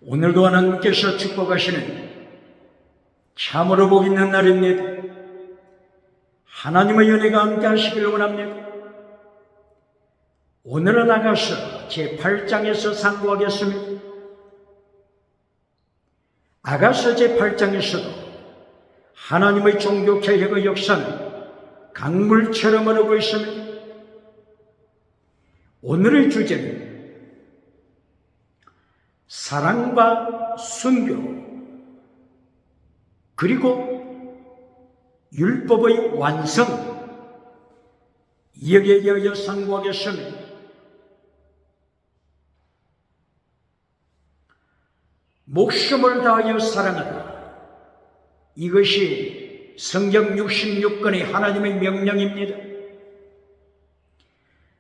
오늘도 하나님께서 축복하시는 참으로 복 있는 날입니다. 하나님의 은혜가 함께 하시길 원합니다. 오늘은 아가서 제8장에서 상고하겠습니다. 아가서 제8장에서도 하나님의 종교개혁의 역사는 강물처럼 흐르고 있습니다. 오늘의 주제는 사랑과 순교 그리고 율법의 완성, 여기에 대하여 상고하겠습니다. 목숨을 다하여 사랑하라. 이것이 성경 66권의 하나님의 명령입니다.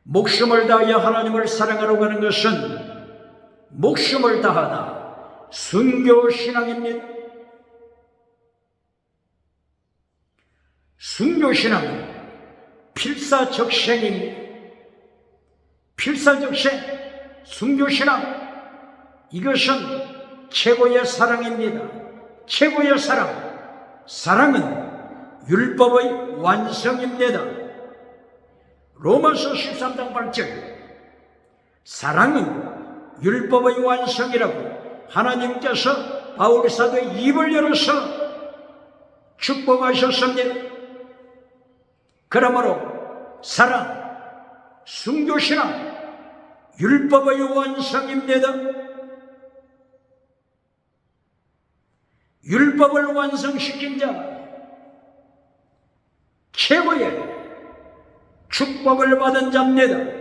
목숨을 다하여 하나님을 사랑하라고 하는 것은 목숨을 다하다 순교신앙입니다. 순교신앙은 필사적생입니다. 필사적생, 순교신앙, 이것은 최고의 사랑입니다. 최고의 사랑. 사랑은 율법의 완성입니다. 로마서 13장 8절. 사랑은 율법의 완성이라고 하나님께서 바울 사도의 입을 열어서 축복하셨습니다. 그러므로 사랑, 순교신앙, 율법의 완성입니다. 율법을 완성시킨 자, 최고의 축복을 받은 자입니다.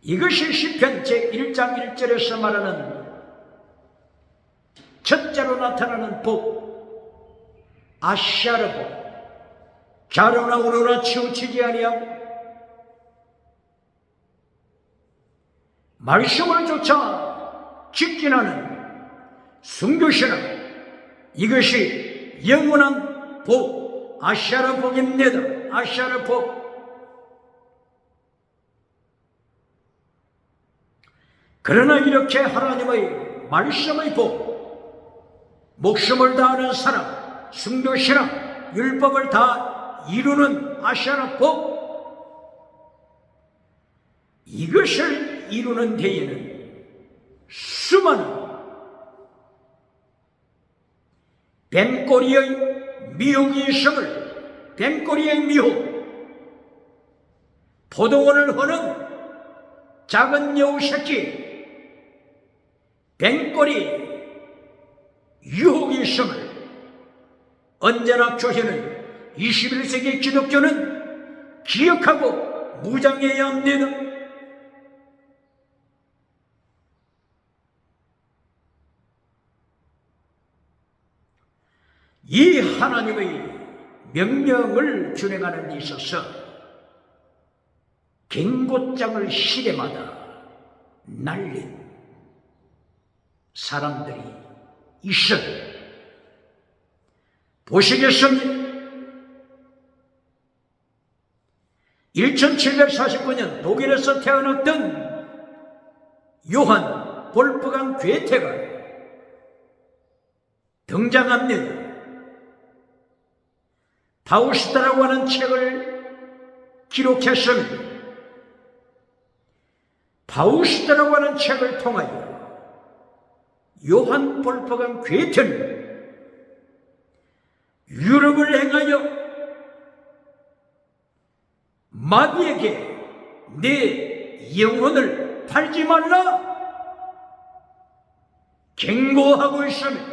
이것이 시편 제1장 1절에서 말하는 첫째로 나타나는 복, 아시아르 복, 좌로나 우로나 치우치지 아니하고 말씀을 쫓아 직진하는 순교신앙, 이것이 영원한 복, 아시아르 복입니다. 아시아르 복. 그러나 이렇게 하나님의 말씀의 복, 목숨을 다하는 사랑, 순교신앙, 율법을 다 이루는 아시아나 복, 이것을 이루는 데에는 수많은 뱀꼬리의 미혹이 있음을, 뱀꼬리의 미혹, 포도원을 허는 작은 여우 새끼, 뱀꼬리 유혹이 있음을 언제나 교회는 21세기 기독교는 기억하고 무장해야 합니다. 이 하나님의 명령을 준행하는 데 있어서 갱고장을 시대마다 날린 사람들이 있어요. 보시겠습니다. 1749년 독일에서 태어났던 요한 볼프강 괴테가 등장합니다. 파우스트라고 하는 책을 기록했습니다. 파우스트라고 하는 책을 통하여 요한 볼프강 괴테는 유럽을 행하여 마귀에게 내 영혼을 팔지 말라 경고하고 있습니다.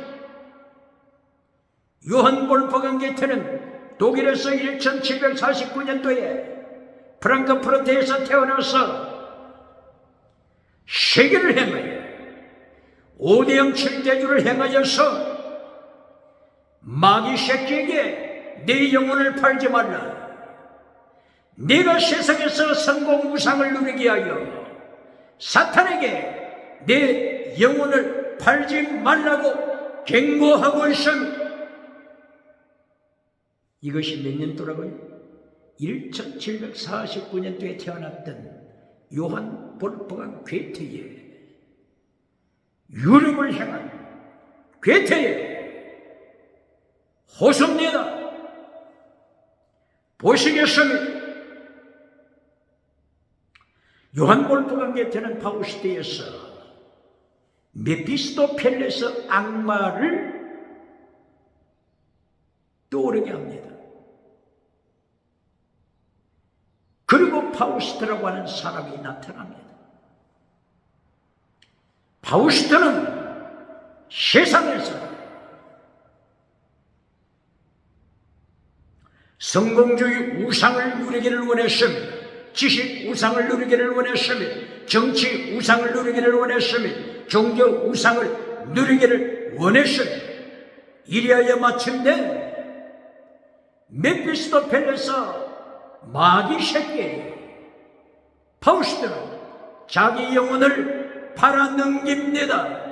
요한 볼프강 괴테는 독일에서 1749년도에 프랑크푸르트에서 태어나서 세계를 행하여 5대형 7대주를 행하여서 마귀 새끼에게 내 영혼을 팔지 말라. 네가 세상에서 성공 우상을 누리게 하여 사탄에게 내 영혼을 팔지 말라고 경고하고 있습니다. 이것이 몇 년도라고요? 1749년도에 태어났던 요한 볼프강 괴테의 유럽을 향한 괴테의 호소입니다. 보시겠습니까? 요한볼트강 괴테는 파우스트에서 메피스토펠레스 악마를 떠오르게 합니다. 그리고 파우스트라고 하는 사람이 나타납니다. 파우스트는 세상에서 성공주의 우상을 누리기를 원했습니다. 지식 우상을 누리기를 원했습니다. 정치 우상을 누리기를 원했습니다. 종교 우상을 누리기를 원했습니다. 이리하여 마침내 메피스토펠레스 마귀 새끼 파우스트는 자기 영혼을 팔아넘깁니다.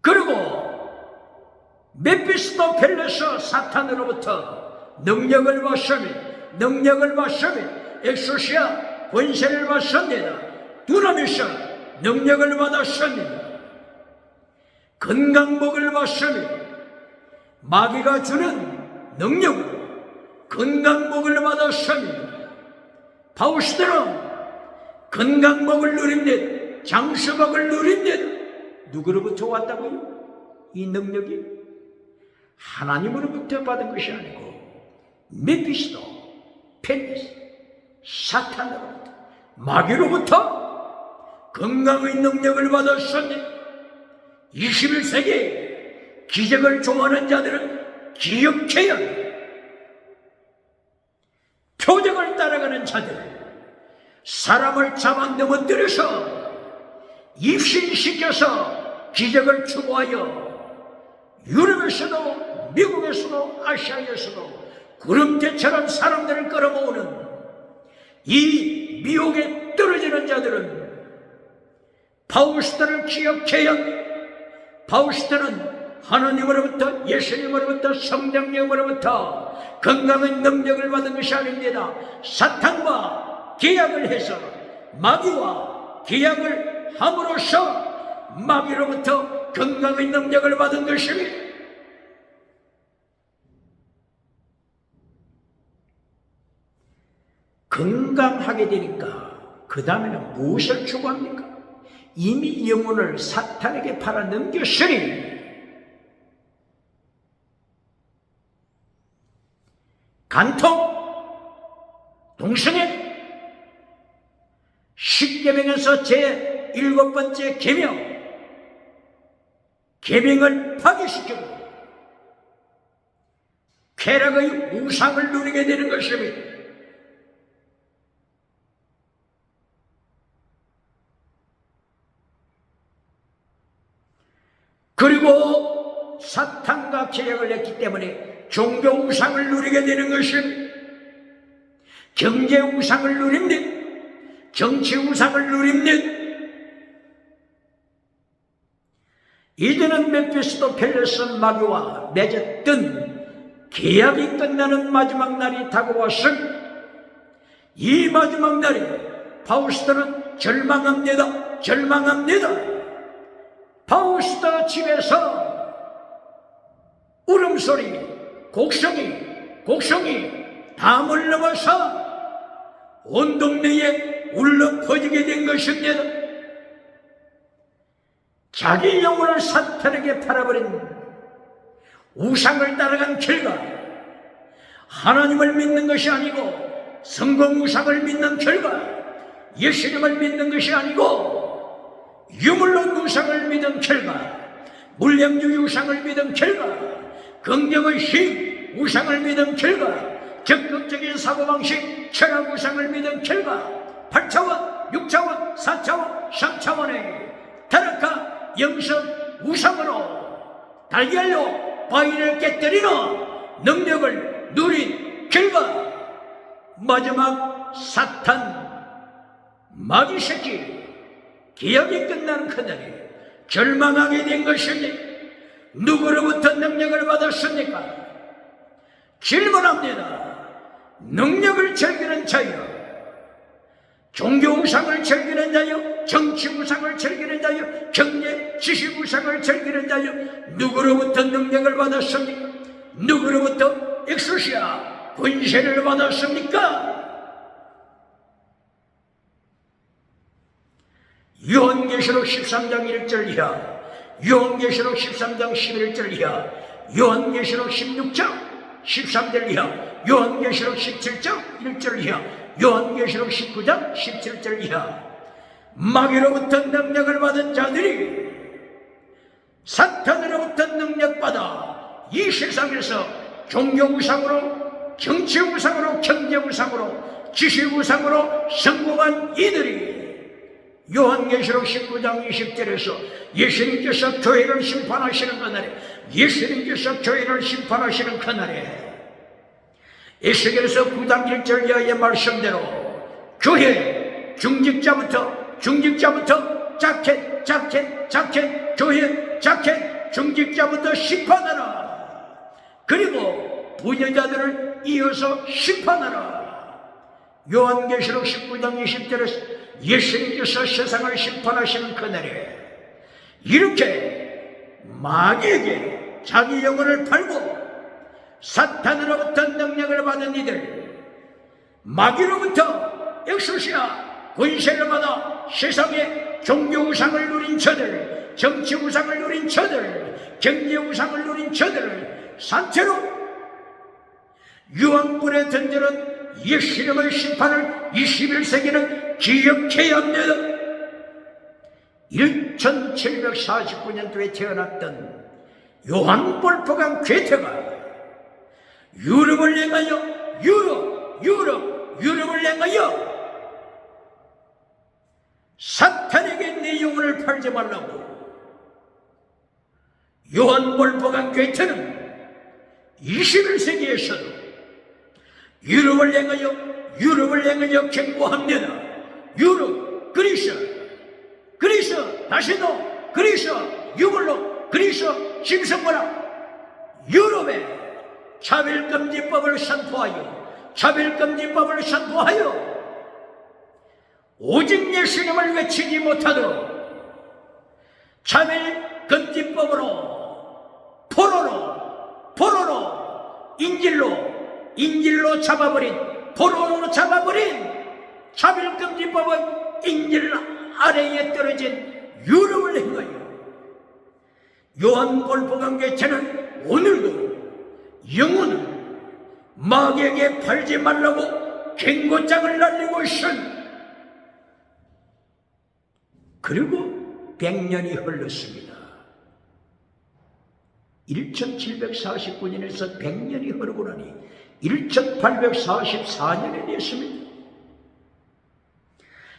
그리고 메피스토펠레스 사탄으로부터 능력을 받습니다. 엑소시아 권세를 받습니다. 두나미스 능력을 받았습니다. 건강복을 받습니다. 마귀가 주는 능력으로 건강복을 받았습니다. 파우스트는 건강복을 누립니다. 장수복을 누립니다. 누구로부터 왔다고요? 이 능력이 하나님으로부터 받은 것이 아니고 메피스토, 펠레스, 사탄으로부터, 마귀로부터 건강의 능력을 받았습니다. 21세기 기적을 좋아하는 자들은 기억해야 합니다. 표적을 따라가는 자들, 사람을 잡아 넘어뜨려서 입신시켜서 기적을 추구하여 유럽에서도 미국에서도 아시아에서도 구름대처럼 사람들을 끌어모으는 이 미혹에 떨어지는 자들은 파우스트를 기억해야 합니다. 파우스트는 하나님으로부터, 예수님으로부터, 성령님으로부터 건강한 능력을 받은 것이 아닙니다. 사탄과 계약을 해서 마귀와 계약을 함으로써 마귀로부터 건강의 능력을 받은 것입니다. 건강하게 되니까 그 다음에는 무엇을 추구합니까? 이미 영혼을 사탄에게 팔아 넘겼으니 간통, 동성애, 십계명에서 제 7번째 계명을 파괴시키고 쾌락의 우상을 누리게 되는 것입니다. 그리고 사탄과 계약을 했기 때문에 종교 우상을 누리게 되는 것입니다. 경제 우상을 누립니다. 정치 우상을 누립니다. 이제는 메피스토펠레스 마귀와 맺었던 계약이 끝나는 마지막 날이 다가왔습니다. 이 마지막 날에 파우스트는 절망합니다. 파우스트 집에서 울음소리, 곡성이 담을 넘어서 온 동네에 울려 퍼지게 된 것입니다. 자기 영혼을 사탄에게 팔아버린 우상을 따라간 결과 하나님을 믿는 것이 아니고 성공 우상을 믿는 결과 예수님을 믿는 것이 아니고 유물론 우상을 믿은 결과 물량주의 우상을 믿은 결과 긍정의 힘 우상을 믿은 결과 적극적인 사고방식 철학 우상을 믿은 결과 8차원, 6차원, 4차원, 3차원의 타락과 영성 우상으로 달걀로 바위를 깨뜨리는 능력을 누린 결과 마지막 사탄 마귀 새끼 기억이 끝나는 그날에 절망하게 된 것입니다. 누구로부터 능력을 받았습니까? 질문합니다. 능력을 즐기는 자여 종교 우상을 즐기는 자여, 정치 우상을 즐기는 자여, 경제 지식 우상을 즐기는 자여, 누구로부터 능력을 받았습니까? 누구로부터 엑소시아 권세를 받았습니까? 요한계시록 13장 1절 이하, 요한계시록 13장 11절 이하, 요한계시록 16장 13절 이하, 요한계시록 17장 1절 이하, 요한계시록 19장 17절 이하. 마귀로부터 능력을 받은 자들이 사탄으로부터 능력받아 이 세상에서 종교 우상으로, 정치 우상으로, 경제 우상으로, 지식 우상으로 성공한 이들이 요한계시록 19장 20절에서 예수님께서 교회를 심판하시는 그날에, 예수님께서 교회를 심판하시는 그날에 에스겔서 9장 1절 이하의 말씀대로 교회 중직자부터 자켓 교회 자켓 중직자부터 심판하라. 그리고 부녀자들을 이어서 심판하라. 요한계시록 19장 20절에서 예수님께서 세상을 심판하시는 그날에 이렇게 마귀에게 자기 영혼을 팔고 사탄으로부터 능력을 받은 이들, 마귀로부터 엑소시아 권세를 받아 세상에 종교 우상을 누린 저들, 정치 우상을 누린 저들, 경제 우상을 누린 저들을 산채로 유황불에 던지는 예수님의 심판을 21세기는 기억해야 합니다. 1749년도에 태어났던 요한 볼포강 괴테가 유럽을 향하여 유럽을 향하여 사탄에게 내 영혼을 팔지 말라고, 요한 볼포강 괴테는 21세기에서도 유럽을 향하여 경고합니다. 유럽, 그리스, 다시노, 그리스, 유물로, 그리스, 심성문화, 유럽에 차별금지법을 선포하여 오직 예수님을 외치지 못하도록 차별금지법으로 포로로 인질로 잡아버린, 포로로 잡아버린 차별금지법은 인질 아래에 떨어진 유럽을 향하여 요한 볼포강 괴테는 오늘도 영혼을 마귀에게 팔지 말라고 경고장을 날리고 있습니다. 그리고 100년이 흘렀습니다. 1749년에서 100년이 흐르고 나니 1844년이 됐습니다.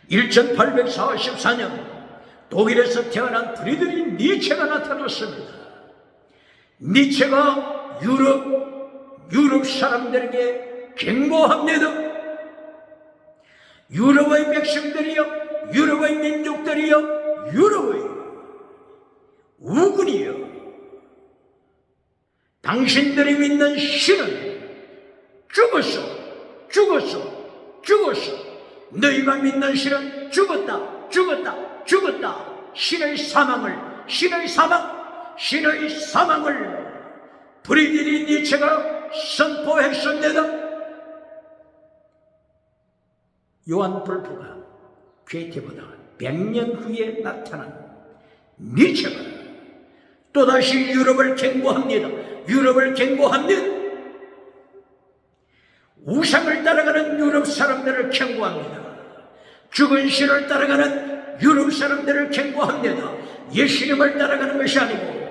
1844년 독일에서 태어난 프리드리히 니체가 나타났습니다. 니체가 유럽 사람들에게 경고합니다. 유럽의 백성들이여, 유럽의 민족들이여, 유럽의 우군이여, 당신들이 믿는 신은 죽었어. 너희가 믿는 신은 죽었다. 신의 사망을 프리드리히 니체가 선포했습니다. 요한 볼포가 괴테보다 100년 후에 나타난 니체가 또다시 유럽을 경고합니다. 우상을 따라가는 유럽 사람들을 경고합니다. 죽은 신을 따라가는 유럽 사람들을 경고합니다. 예수님을 따라가는 것이 아니고,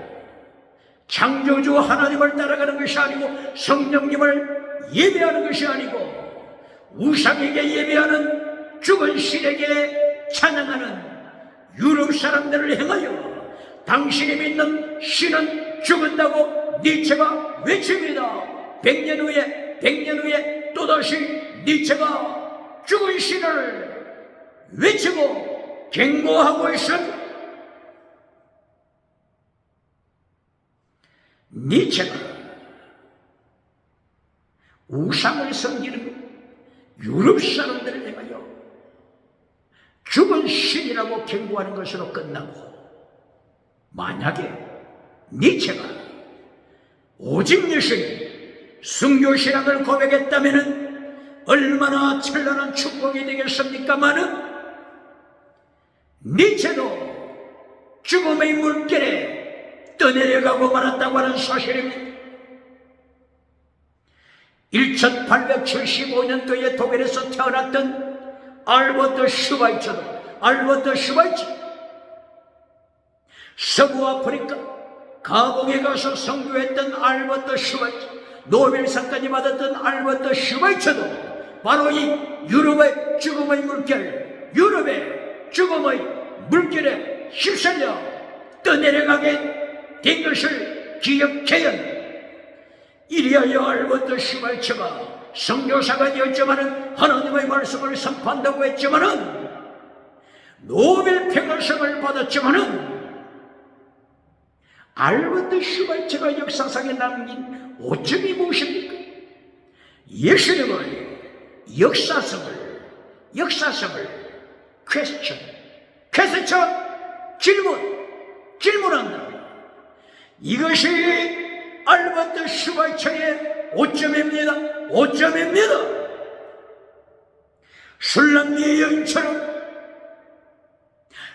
창조주 하나님을 따라가는 것이 아니고, 성령님을 예배하는 것이 아니고, 우상에게 예배하는, 죽은 신에게 찬양하는 유럽 사람들을 향하여 당신이 믿는 신은 죽은다고 니체가 외칩니다. 100년 후에 또다시 니체가 죽은 신을 외치고 경고하고 있습니다. 니체가 우상을 섬기는 유럽 사람들을 향하여 죽은 신이라고 경고하는 것으로 끝나고, 만약에 니체가 오직 예수님 순교신앙을 고백했다면 얼마나 찬란한 축복이 되겠습니까마는, 니체도 죽음의 물결에 떠내려가고 말았다고 하는 사실입니다. 1875년도에 독일에서 태어났던 알버트 슈바이처, 서부 아프리카 가봉에 가서 선교했던 알버트 슈바이처, 노벨상까지 받았던 알버트 슈바이처도 바로 이 유럽의 죽음의 물결에 휩쓸려 떠내려가게 된 것을 기억해야, 이리하여 알버트 슈바이처가 선교사가 되었지만은, 하나님의 말씀을 선포한다고 했지만은, 노벨 평화상을 받았지만은, 알버트 슈바이처가 역사상에 남긴 오점이 무엇입니까? 예수님의 역사성을 질문한다. 이것이 알버트 슈바이처의 오점입니다. 술람미의 여인처럼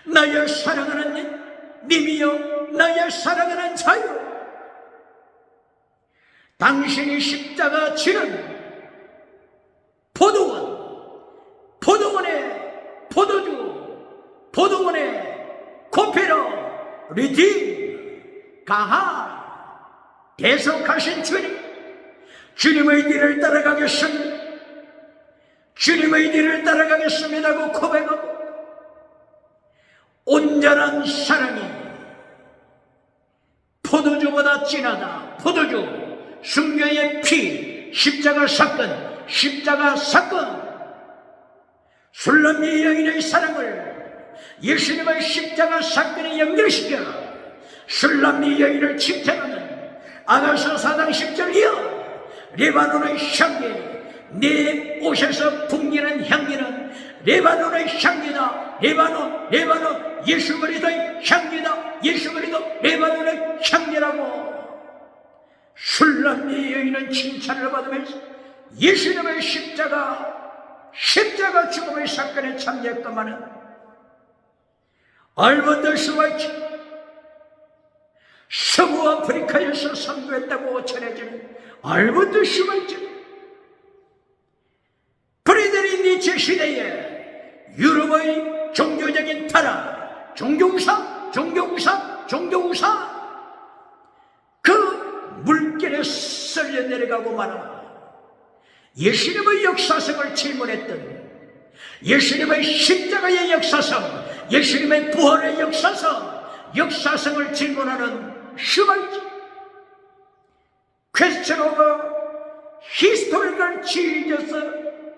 나의 사랑하는 님이여, 나의 사랑하는 자여, 당신이 십자가 지는 포도원의 코페로 리디 가하 계속하신 주님의 길을 따라가겠습니다고 고백하고, 온전한 사랑이 포도주보다 진하다. 포도주, 순교의 피, 십자가 사건, 술람미 여인의 사랑을 예수님의 십자가 사건에 연결시켜 술람미 여인을 칭찬하는 아가서 4장 10절이여, 레바논의 향기, 내 옷에서 풍기는 향기는 레바논의 향기다. 레바논 예수 그리스도의 향기다. 예수 그리스도 레바논의 향기라고 술람미 여인은 칭찬을 받으면서 예수님의 십자가 죽음의 사건에 참여했건만은, 알버트 슈바이처 서부 아프리카에서 선교했다고 전해지는 알버트 슈바이처, 프리드리히 니체 시대에 유럽의 종교적인 타락, 종교우상 그 물결에 쓸려 내려가고 말아 예수님의 역사성을 질문했던, 예수님의 십자가의 역사성, 예수님의 부활의 역사성을 질문하는 슈바이처. Question of historical Jesus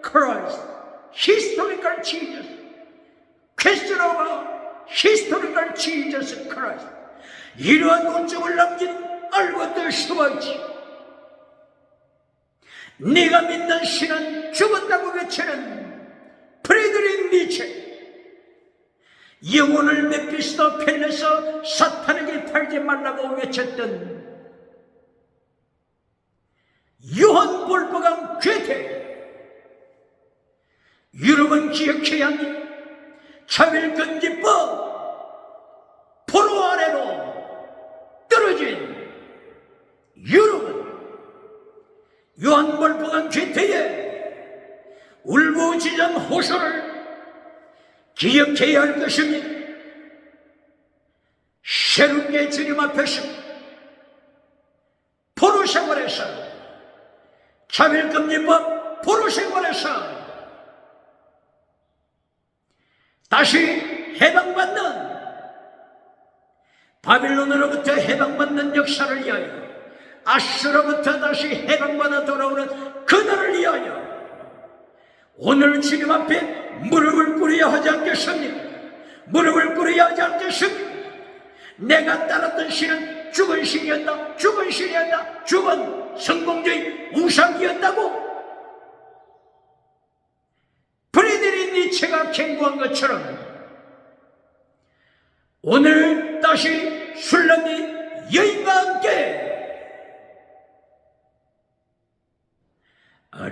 Christ. Question of historical Jesus Christ. 이러한 논증을 남긴 알버트 슈바이처. 네가 믿는 신은 죽었다고 외치는 프리드리히 니체. 영혼을 메피스토 펠레서 사탄에게 팔지 말라고 외쳤던 요한 볼포강 괴테. 유럽은 기억해야 합니다. 차별금지법 포로 아래로 떨어진 유럽은 요한 볼포강 괴테의 울부짖은 호소를 기억해야 할 것입니다. 새롭게 주님 앞에서 포로 생활에서, 차별금지법 포로 생활에서 다시 해방받는, 바빌론으로부터 해방받는 역사를 위하여, 아수로부터 다시 해방받아 돌아오는 그날을 위하여 오늘 주님 앞에 무릎을 꿇어야 하지 않겠습니까? 내가 따랐던 신은 죽은 신이었다. 죽은 성공주의 우상이었다고 프리드리히 니체가 경고한 것처럼 오늘 다시 술람이 여인과 함께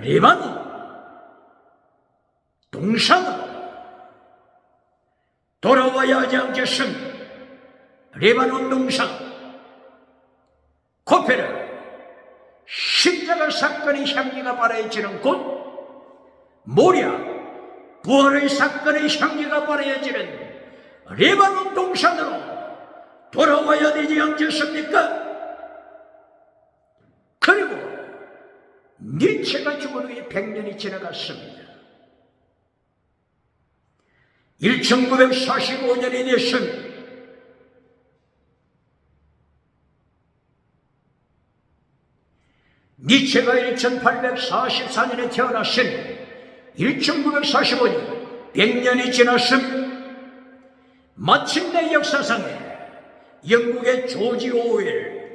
레바논 동산으로 돌아와야 하지 않겠습니까? 레바논 동산 코페르 십자가 사건의 향기가 발해지는 곳, 모리아 부활의 사건의 향기가 발해지는 레바논 동산으로 돌아와야 되지 않겠습니까? 그리고 니체가 죽은 후에 100년이 지나갔습니다. 1945년이 됐습니다. 니체가 1844년에 태어났으니 1945년 100년이 지났습니다. 마침내 역사상에 영국의 조지 오웰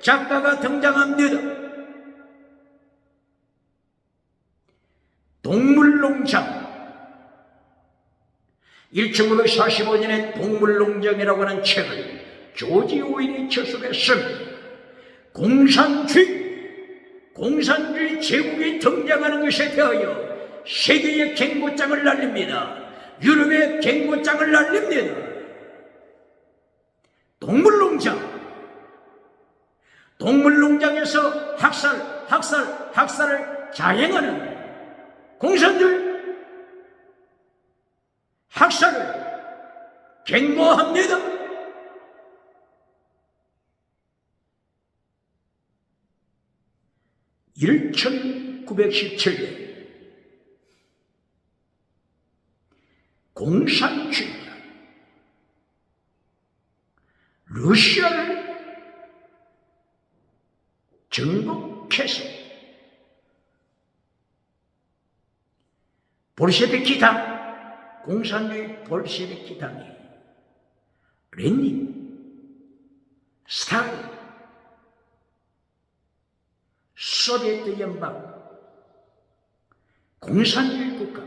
작가가 등장합니다. 동물농장 1945년에 동물농장이라고 하는 책을 조지 오웰이 저술했습니다. 공산주의 제국이 등장하는 것에 대하여 세계의 경고장을 날립니다. 유럽의 경고장을 날립니다. 동물농장에서 학살을 자행하는 공산주의 학살을 경고합니다. (1917년) 공산주의가 러시아를 정복해서 볼셰비키 당, 공산주의 볼셰비키 당이 레닌, 스탈린, 소비에트 연방, 공산주의 국가가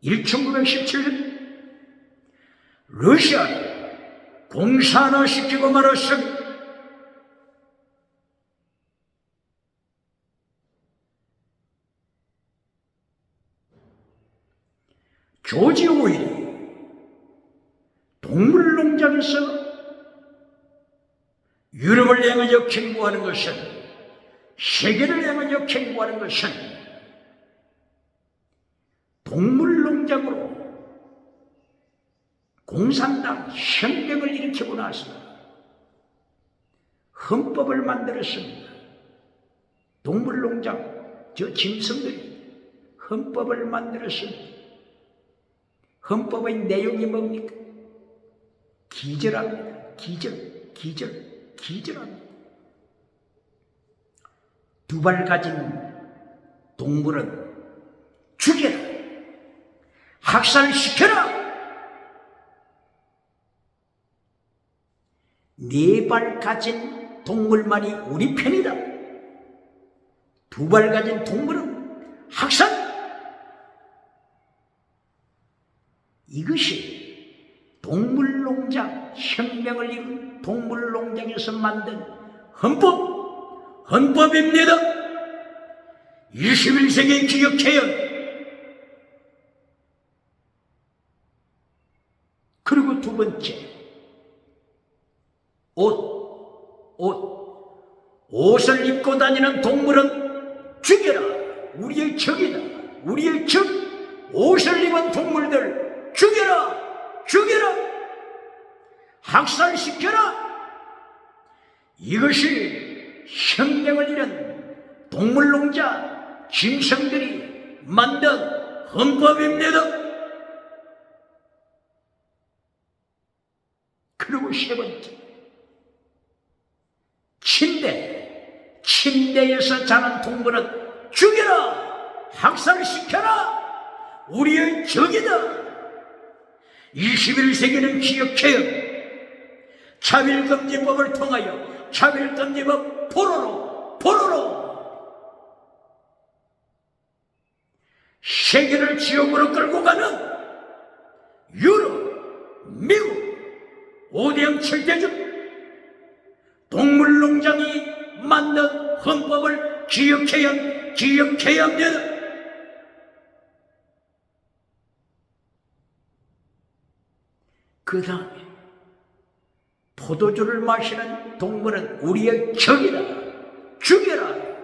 1917년 러시아를 공산화시키고 말았습니다. 조지 오웰이 동물농장에서 유럽을 향하여 경고하는 것은, 세계를 향하여 경고하는 것은 동물농장으로 공산당 혁명을 일으키고 나서 헌법을 만들었습니다. 동물농장 저 짐승들이 헌법을 만들었습니다. 헌법의 내용이 뭡니까? 기절합니다. 기절합니다. 두 발 가진 동물은 죽여라, 학살시켜라. 네 발 가진 동물만이 우리 편이다. 두 발 가진 동물은 학살. 이것이 동물농장, 혁명을 이룬 동물농장에서 만든 헌법입니다. 21세기 기억해요. 그리고 두 번째, 옷을 입고 다니는 동물은 죽여라. 우리의 적이다. 우리의 적. 옷을 입은 동물들 죽여라. 학살시켜라. 이것이 혁명을 이룬 동물농장 짐승들이 만든 헌법입니다. 그리고 세 번째, 침대에서 자는 동물은 죽여라. 학살시켜라. 우리의 적이다. 21세기는 기억해요. 차별금지법을 통하여 차별금지법 포로로 세계를 지옥으로 끌고 가는 미국 5대양 7대중 동물농장이 만든 헌법을 기억해야 합니다. 그 다음에 포도주를 마시는 동물은 우리의 적이다. 죽여라.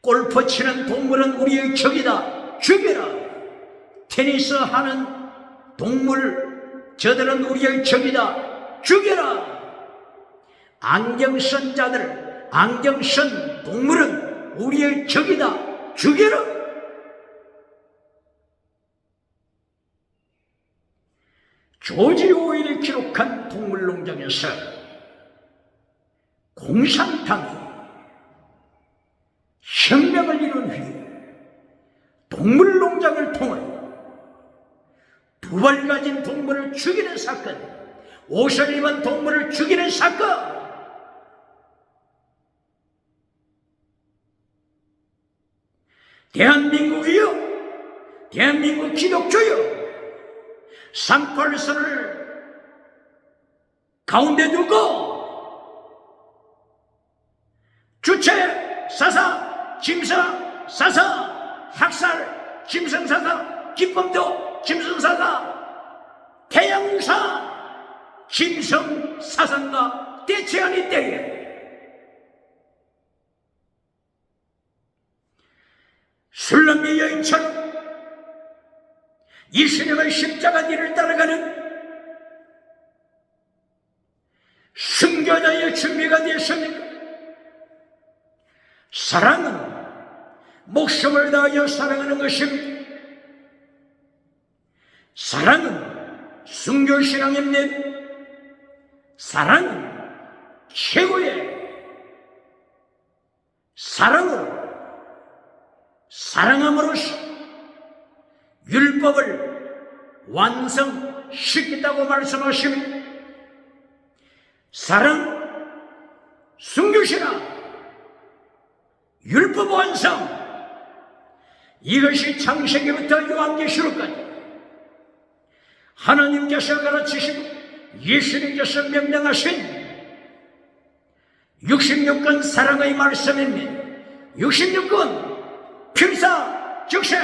골프 치는 동물은 우리의 적이다. 죽여라. 테니스 하는 동물, 저들은 우리의 적이다. 죽여라. 안경 쓴 자들, 안경 쓴 동물은 우리의 적이다. 죽여라. 조지 오웰이 기록한 동물농장에서 공산당이 혁명을 이룬 후에 동물농장을 통하여 두 발 가진 동물을 죽이는 사건, 옷을 입은 동물을 죽이는 사건, 대한민국이요, 대한민국 기독교요, 상팔선을 가운데 두고 주체 사사, 짐승 사사, 학살, 짐승 사사, 기쁨도 짐승 사사, 태양사, 짐승 사상과 대체하는 때에 술람미 여인처럼 예수님의 십자가 뒤를 따라가는 순교자의 준비가 되었습니까? 사랑은 목숨을 다하여 사랑하는 것입니다. 사랑은 순교신앙입니다. 사랑은 최고의 사랑으로 사랑함으로써 율법을 완성시키다고 말씀하십니다. 사랑, 순교신앙, 율법 완성, 이것이 창세기부터 요한계시록까지 하나님께서 가르치시고 예수님께서 명령하신 66권 사랑의 말씀입니다. 66권 필사, 즉생,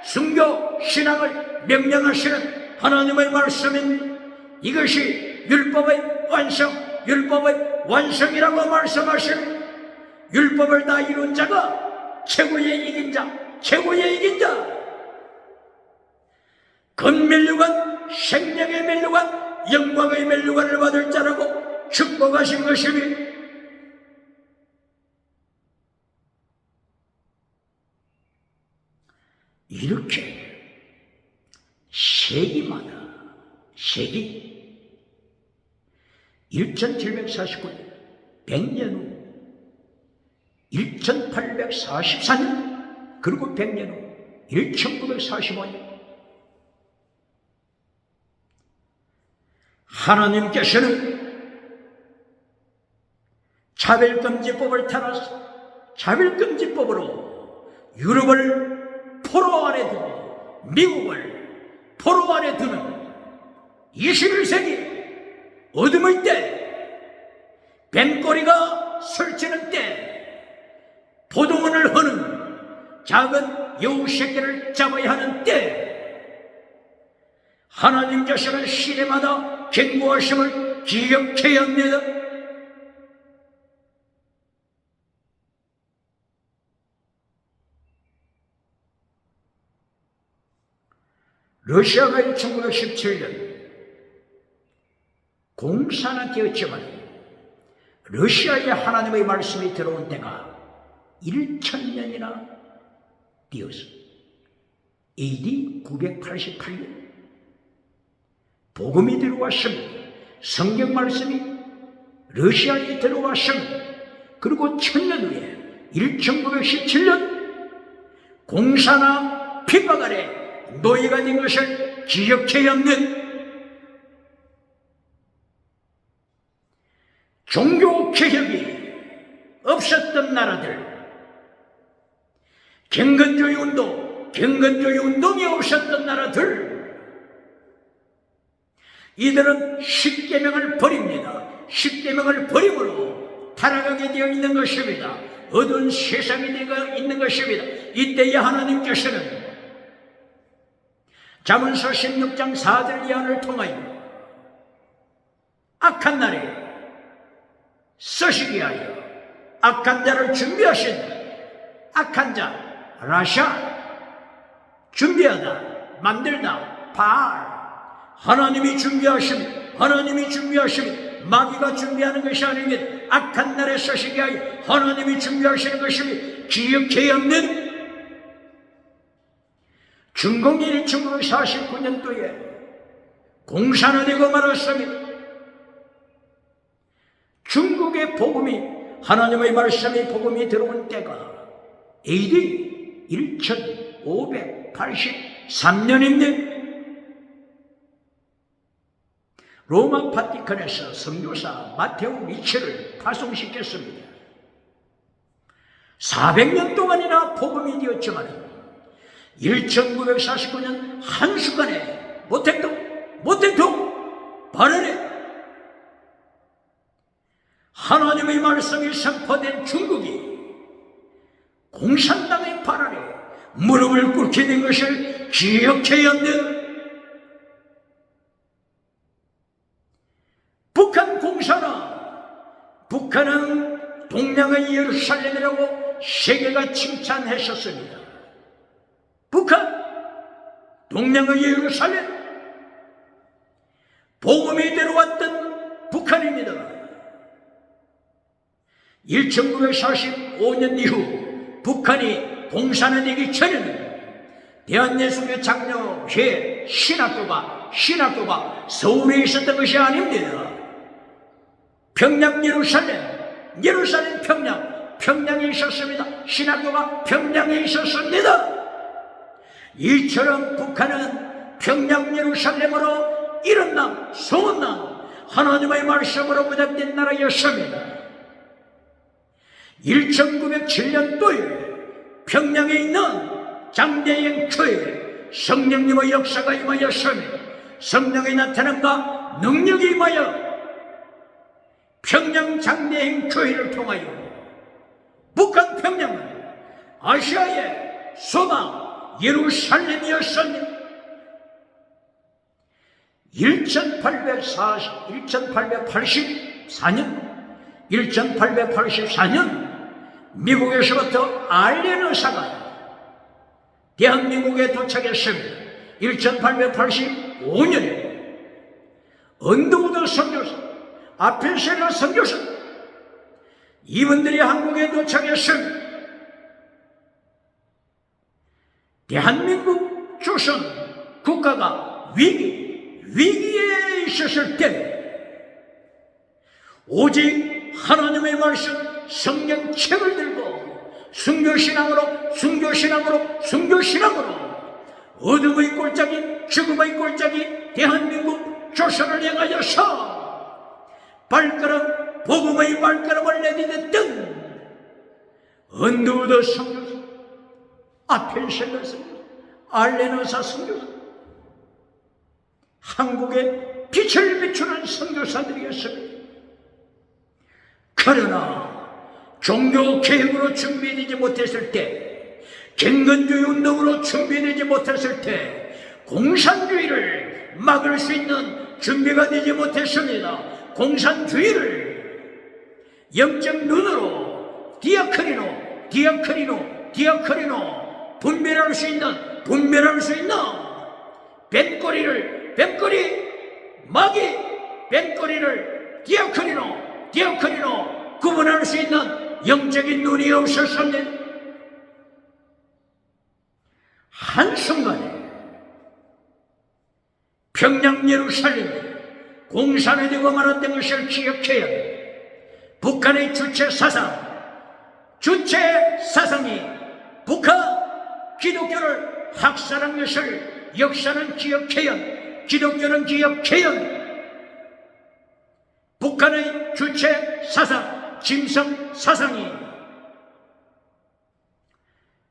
순교, 신앙을 명령하시는 하나님의 말씀입니다. 이것이 율법의 완성, 율법의 완성이라고 말씀하시는, 율법을 다 이룬 자가 최고의 이긴 자, 최고의 이긴 자, 건면류관, 생명의 면류관, 영광의 면류관을 받을 자라고 축복하신 것입니다. 이렇게 세기마다, 세기 1749년, 100년 후 1844년, 그리고 100년 후 1945년 하나님께서는 차별금지법을 타나서 차별금지법으로 유럽을 포로 아래 두고 미국을 포로 아래 두는 21세기 어둠의 때, 뱀꼬리가 설치는 때, 포도원을 허는 작은 여우 새끼를 잡아야 하는 때, 하나님께서는 시대마다 경고하심을 기억해야 합니다. 러시아가 1917년 공산화되었지만 러시아에 하나님의 말씀이 들어온 때가 1000년이나 되었어. AD 988년 복음이 들어왔습니다. 성경 말씀이 러시아에 들어왔습니다. 그리고 1000년 후에 1917년 공산화 핍박 아래 노예가 된 것을 기억해야 하는, 종교개혁이 없었던 나라들, 경건주의 운동이 없었던 나라들, 이들은 십계명을 버립니다. 십계명을 버림으로 타락하게 되어 있는 것입니다. 어두운 세상이 되어 있는 것입니다. 이때에 하나님께서는 잠언서 16장 4절 이하를 통하여 악한 날에 쓰시기 하여 악한 자를 준비하신 악한 자 라샤 준비하다 만들다 바알 하나님이 준비하심 마귀가 준비하는 것이 아닙니다. 악한 날에 쓰시기 하여 하나님이 준비하시는 것입니다. 기억해야 하는 중공일 1949년도에 공산화 되고 말았습니다. 중국의 복음이 하나님의 말씀의 복음이 들어온 때가 AD 1583년입니다. 로마 바티칸에서 선교사 마테오 미첼을 파송시켰습니다. 400년 동안이나 복음이 되었지만 1949년 한순간에 모택동 발언에 하나님의 말씀이 선포된 중국이 공산당의 발언에 무릎을 꿇게 된 것을 기억해야 합니다. 북한 공산화, 북한은 동양의 예루살렘이라고 세계가 칭찬했었습니다. 북한, 동양의 예루살렘, 복음이 들어왔던 북한입니다. 1945년 이후 북한이 공산화되기 전에는 대한예수교 장로회 신학교가 서울에 있었던 것이 아닙니다. 평양 예루살렘 평양에 있었습니다. 신학교가 평양에 있었습니다. 이처럼 북한은 평양 예루살렘으로 이름난 소문난 하나님의 말씀으로 무장된 나라였습니다. 1907년도에 평양에 있는 장대행 교회에 성령님의 역사가 임하였습니다. 성령이 나타남과 능력이 임하여 평양 장대행 교회를 통하여 북한 평양은 아시아의 소망 예루살렘이었습니다. 1884년 미국에서부터 알렌 의사가 대한민국에 도착했습니다. 1885년에 언더우드 선교사, 아펜셀러 선교사 이분들이 한국에 도착했습니다. 대한민국 조선 국가가 위기에 있었을 때 오직 하나님의 말씀 성경책을 들고 순교신앙으로 어둠의 골짜기 죽음의 골짜기 대한민국 조선을 향하여서 복음의 발걸음을 내디뎠던 언더우드 선교사, 아펜셀러 선교사, 알렌 의사 선교사, 한국에 빛을 비추는 선교사들이었습니다. 그러나 종교 개혁으로 준비되지 못했을 때, 경건주의 운동으로 준비되지 못했을 때, 공산주의를 막을 수 있는 준비가 되지 못했습니다. 공산주의를 영적 눈으로 디아코니노 분별할 수 있는 뱀꼬리를 디아코니노 구분할 수 있는 영적인 눈이 없었습니다. 한순간에 평양 예루살렘이 공산화되고 말았던 것을 기억해야 합니다. 북한의 주체 사상이 북한 기독교를 학살한 것을 역사는 기억해야 합니다. 기독교는 기억해야 합니다. 북한의 주체 사상, 짐승 사상이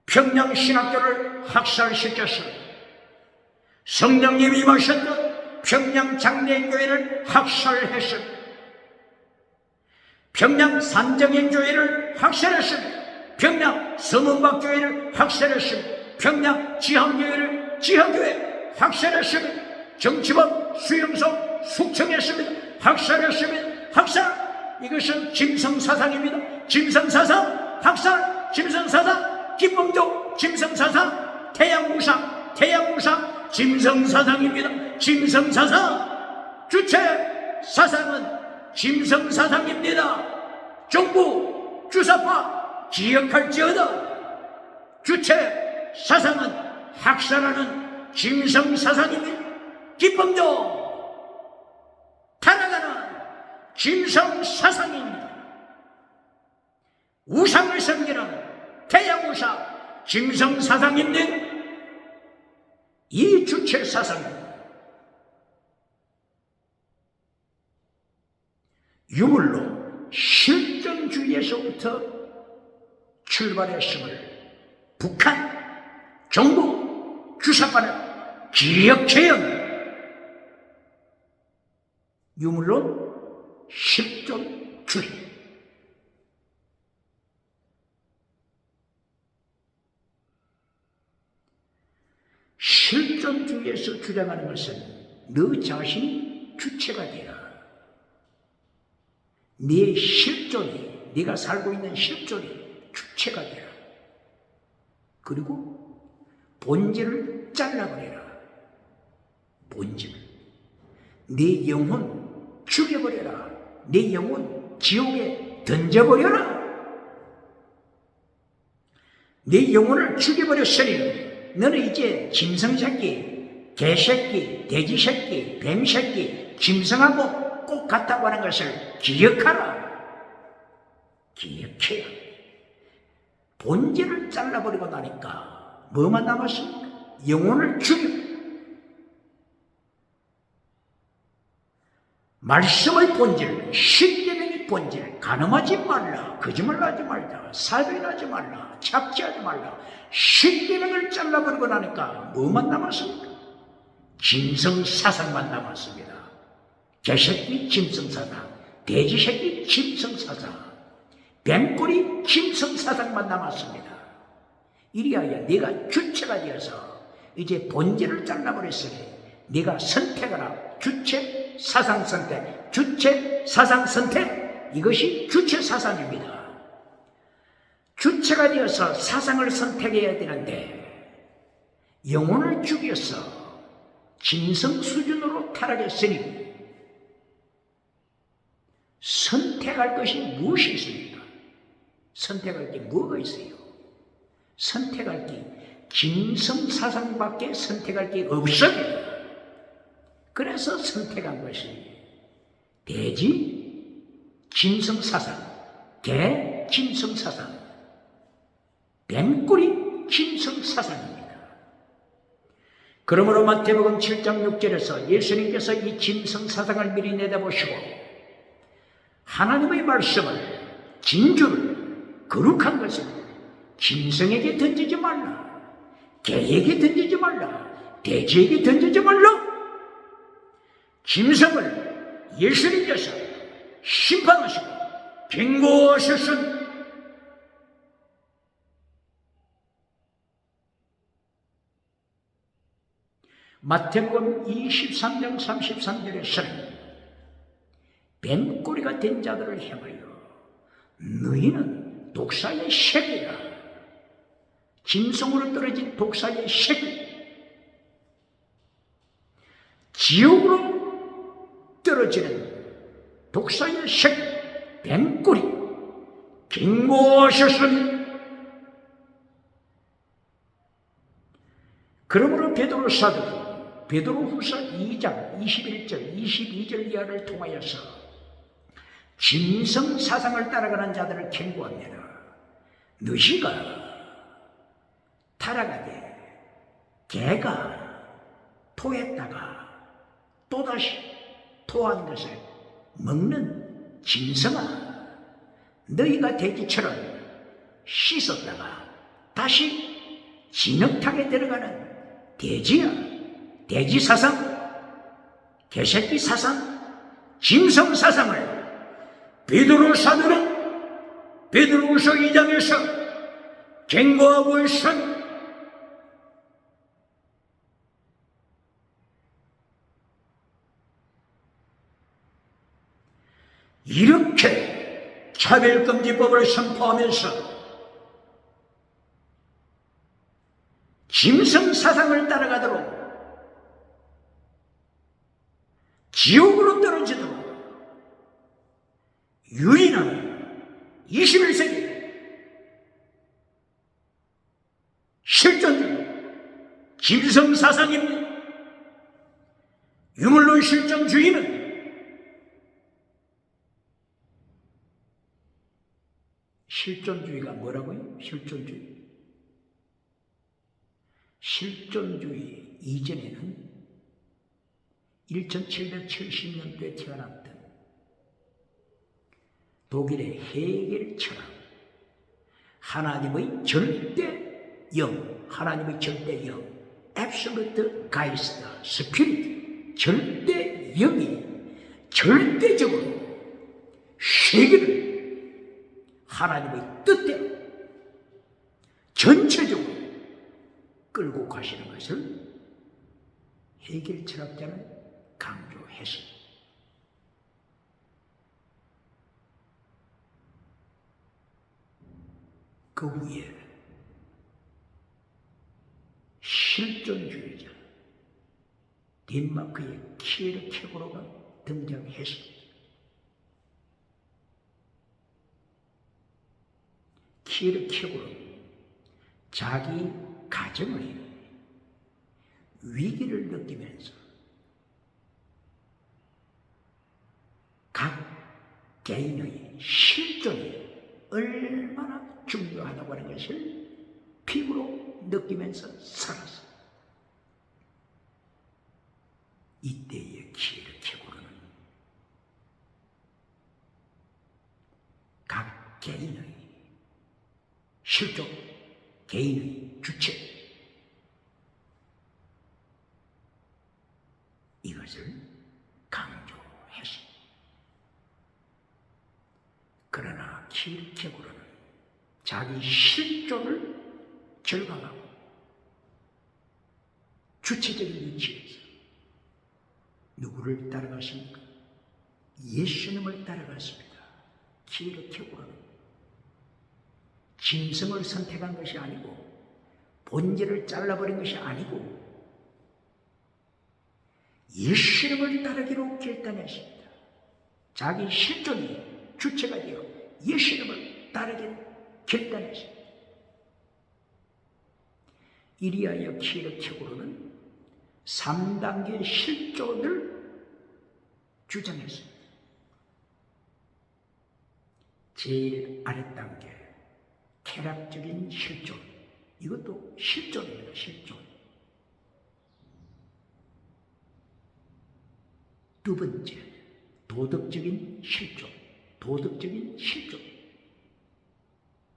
평양 신학교를 학살시켰습니다. 성령님이 임하셨던 평양 장례교회를 학살했습니다. 평양 산정행교회를 학살했습니다. 평양 서문박교회를 학살했습니다. 평양 지하교회 학살했습니다. 정치범 수용소 숙청했습니다. 학살했습니다. 학살! 이것은 짐승사상입니다. 짐승사상 학살, 짐승사상 기쁨도 짐승사상, 태양우상 짐승사상입니다. 짐승사상 주체 사상은 짐승사상입니다. 정부 주사파 기억할지어다. 주체 사상은 학살하는 짐승사상입니다. 기쁨도 타락하는 짐승사상입니다. 우상을 섬기는 태양우상 짐승사상입니다. 이 주체 사상입니다. 유물로 실존주의에서부터 출발했음을 북한 정부 주사파는 기억해야 합니다. 유물론 실존주의. 실존주의에서 주장하는 것은 너 자신이 주체가 되라. 네 실존이, 네가 살고 있는 실존이 주체가 되라. 그리고 본질을 잘라버려라. 본질. 네 영혼 죽여버려라. 네 영혼 지옥에 던져버려라. 네 영혼을 죽여버렸으니 너는 이제 짐승새끼, 개새끼, 돼지새끼, 뱀새끼, 짐승하고 꼭 같다고 하는 것을 기억하라. 기억해야. 본질을 잘라버리고 나니까 뭐만 남았습니까? 영혼을 죽여. 말씀의 본질, 십계명의 본질, 간음하지 말라, 거짓말하지 말라, 살인하지 말라, 착취하지 말라. 십계명을 잘라버리고 나니까 뭐만 남았습니까? 짐승사상만 남았습니다. 개새끼 짐승사상, 돼지새끼 짐승사상, 뱀꼬리 짐승사상만 남았습니다. 이리하여 네가 주체가 되어서 이제 본질을 잘라버렸으니 네가 선택하라. 주체 사상 선택, 주체 사상 선택. 이것이 주체 사상입니다. 주체가 되어서 사상을 선택해야 되는데 영혼을 죽여서 짐승 수준으로 타락했으니 선택할 것이 무엇이 있습니까? 선택할 게 뭐가 있어요? 선택할 게 짐승 사상밖에 선택할 게 없습니다. 그래서 선택한 것이 돼지 짐승 사상, 개 짐승 사상, 뱀꼬리 짐승 사상입니다. 그러므로 마태복음 7장 6절에서 예수님께서 이 짐승 사상을 미리 내다보시고 하나님의 말씀을, 진주를, 거룩한 것을 짐승에게 던지지 말라, 개에게 던지지 말라, 돼지에게 던지지 말라. 짐승을 예수님께서 심판하시고 경고하셨습니다. 마태복음 23장 33절에서는 뱀꼬리가 된 자들을 향하여 너희는 독사의 새끼라. 짐승으로 떨어진 독사의 새끼, 지옥으로 떨어지는 독사의 새끼, 뱀꼬리 경고하셨습니다. 그러므로 베드로 사도가 베드로후서 2장 21절 22절 이하를 통하여서 짐승 사상을 따라가는 자들을 경고합니다. 너희가 타락하되 개가 토했다가 또다시 토한 것을 먹는 짐승아, 너희가 돼지처럼 씻었다가 다시 진흙탕에 들어가는 돼지야, 돼지 사상, 개새끼 사상, 짐승 사상을 베드로 사도는 베드로후서 2장에서 경고하고 있습니다. 이렇게 차별금지법을 선포하면서 짐승 사상을 따라가도록 지옥으로 떨어지도록 유인하는 21세기 실존주의 짐승 사상입니다. 유물론 실존주의는 실존주의가 뭐라고요? 실존주의 이전에는 1770년도에 태어났던 독일의 헤겔 철학, 하나님의 절대 영, 하나님의 절대 영, Absolute Geist, Spirit, 절대 영이 절대적으로 세계를 하나님의 뜻대로 전체적으로 끌고 가시는 것을 헤겔 철학자는 강조했습니다. 그 위에 실존주의자 덴마크의 키에르케고르가 등장했습니다. 키에르케고르는 자기 가정의 위기를 느끼면서 각 개인의 실존이 얼마나 중요하다고 하는 것을 피부로 느끼면서 살았어. 이때의 키에르케고르는 각 개인의 실존, 개인의 주체, 이것을 강조했습니다. 그러나 키에르케고르는 자기 실존을 절감하고 주체적인 위치에서 누구를 따라갔습니까? 예수님을 따라갔습니다. 키에르케고르는 짐승을 선택한 것이 아니고 본질을 잘라버린 것이 아니고 예수님을 따르기로 결단했습니다. 자기 실존이 주체가 되어 예수님을 따르기로 결단했습니다. 이리하여 키에르케고르는 3단계 실존을 주장했습니다. 제일 아랫단계 쾌락적인 실존, 이것도 실존입니다. 실존. 두 번째, 도덕적인 실존, 도덕적인 실존.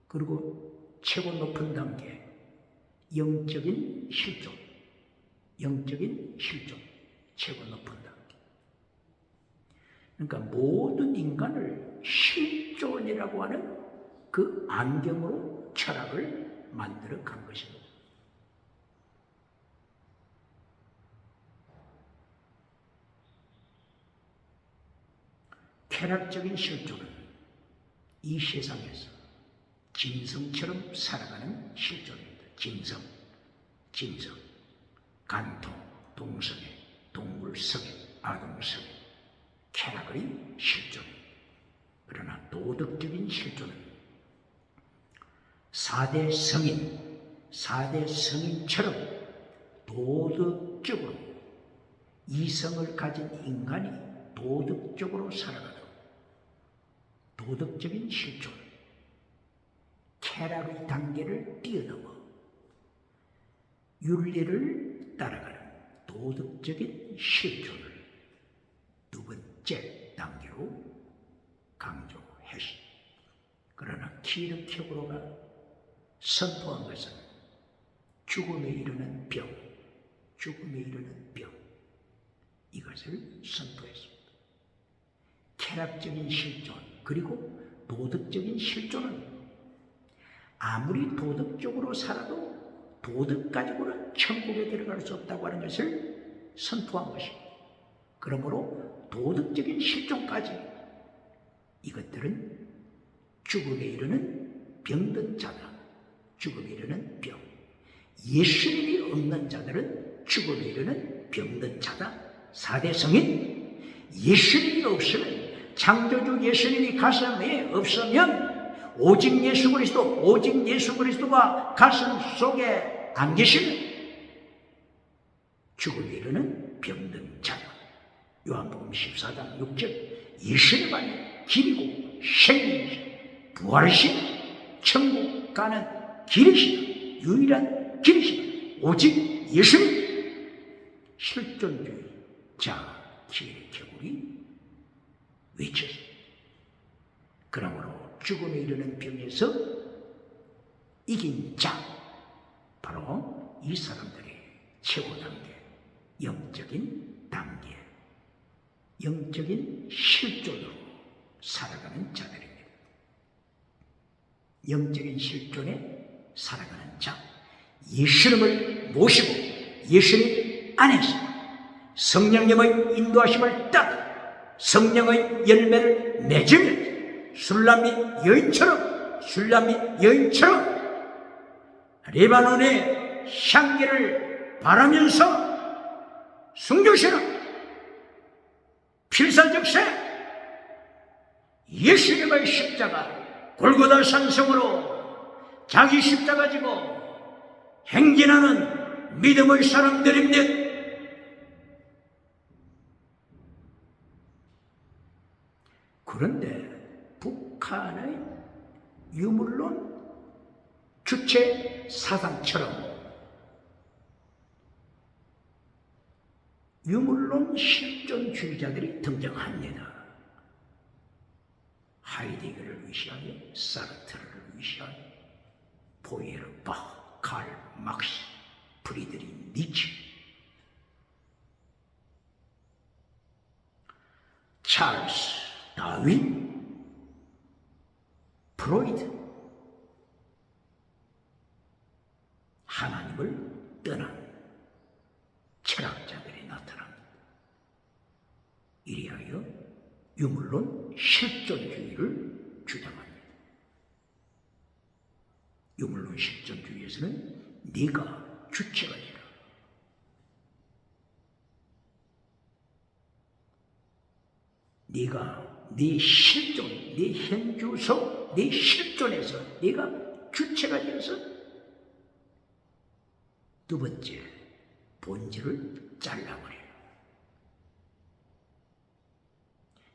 그리고 최고 높은 단계, 영적인 실존, 영적인 실존, 최고 높은 단계. 그러니까 모든 인간을 실존이라고 하는 그 안경으로 철학을 만들어 간 것입니다. 쾌락적인 실존은 이 세상에서 짐승처럼 살아가는 실존입니다. 짐승, 간통, 동성애, 동물성애, 아동성애, 쾌락의 실존입니다. 그러나 도덕적인 실존은 4대 성인처럼 도덕적으로 이성을 가진 인간이 도덕적으로 살아가도록 도덕적인 실존, 쾌락의 단계를 뛰어넘어 윤리를 따라가는 도덕적인 실존을 두 번째 단계로 강조했습니다. 그러나 키에르케고르가 선포한 것은 죽음에 이르는 병, 이것을 선포했습니다. 쾌락적인 실존 그리고 도덕적인 실존은 아무리 도덕적으로 살아도 도덕 가지고는 천국에 들어갈 수 없다고 하는 것을 선포한 것입니다. 그러므로 도덕적인 실존까지 이것들은 죽음에 이르는 병든 자다. 죽음에 이르는 병. 예수님이 없는 자들은 죽음에 이르는 병든 자다. 4대 성인. 예수님이 없으면 창조주 예수님이 가슴에 없으면 오직 예수 그리스도가 가슴 속에 안 계시면 죽음에 이르는 병든 자다. 요한복음 14장 6절. 예수님 안에 길이고 생명이시고 부활이시고 천국 가는 길이시다. 유일한 길이시다. 오직 예수님. 실존주의 자 기회의 개구리 외쳤습니다. 그러므로 죽음에 이르는 병에서 이긴 자 바로 이 사람들의 최고 단계, 영적인 단계, 영적인 실존으로 살아가는 자들입니다. 영적인 실존에 살아가는 자, 예수님을 모시고 예수님 안에서 성령님의 인도하심을 따라 성령의 열매를 맺으면 술람미 여인처럼 레바논의 향기를 바라면서 순교시는 필사적세 예수님의 십자가 골고다 산성으로 자기 십자가 지고 행진하는 믿음의 사람들입니다. 그런데 북한의 유물론 주체 사상처럼 유물론 실존주의자들이 등장합니다. 하이데거를 위시하여 사르트르를 위시하여 포에르바흐, 칼 막스, 프리드리히 니체, 찰스 다윈, 프로이드, 하나님을 떠난 철학자들이 나타납니다. 이리하여 유물론 실존주의를 주장합니다. 유물론 실존주의에서는 네가 주체가 되라. 네가 네 실존, 네 현주소, 네 실존에서 네가 주체가 되어서 두 번째 본질을 잘라버려.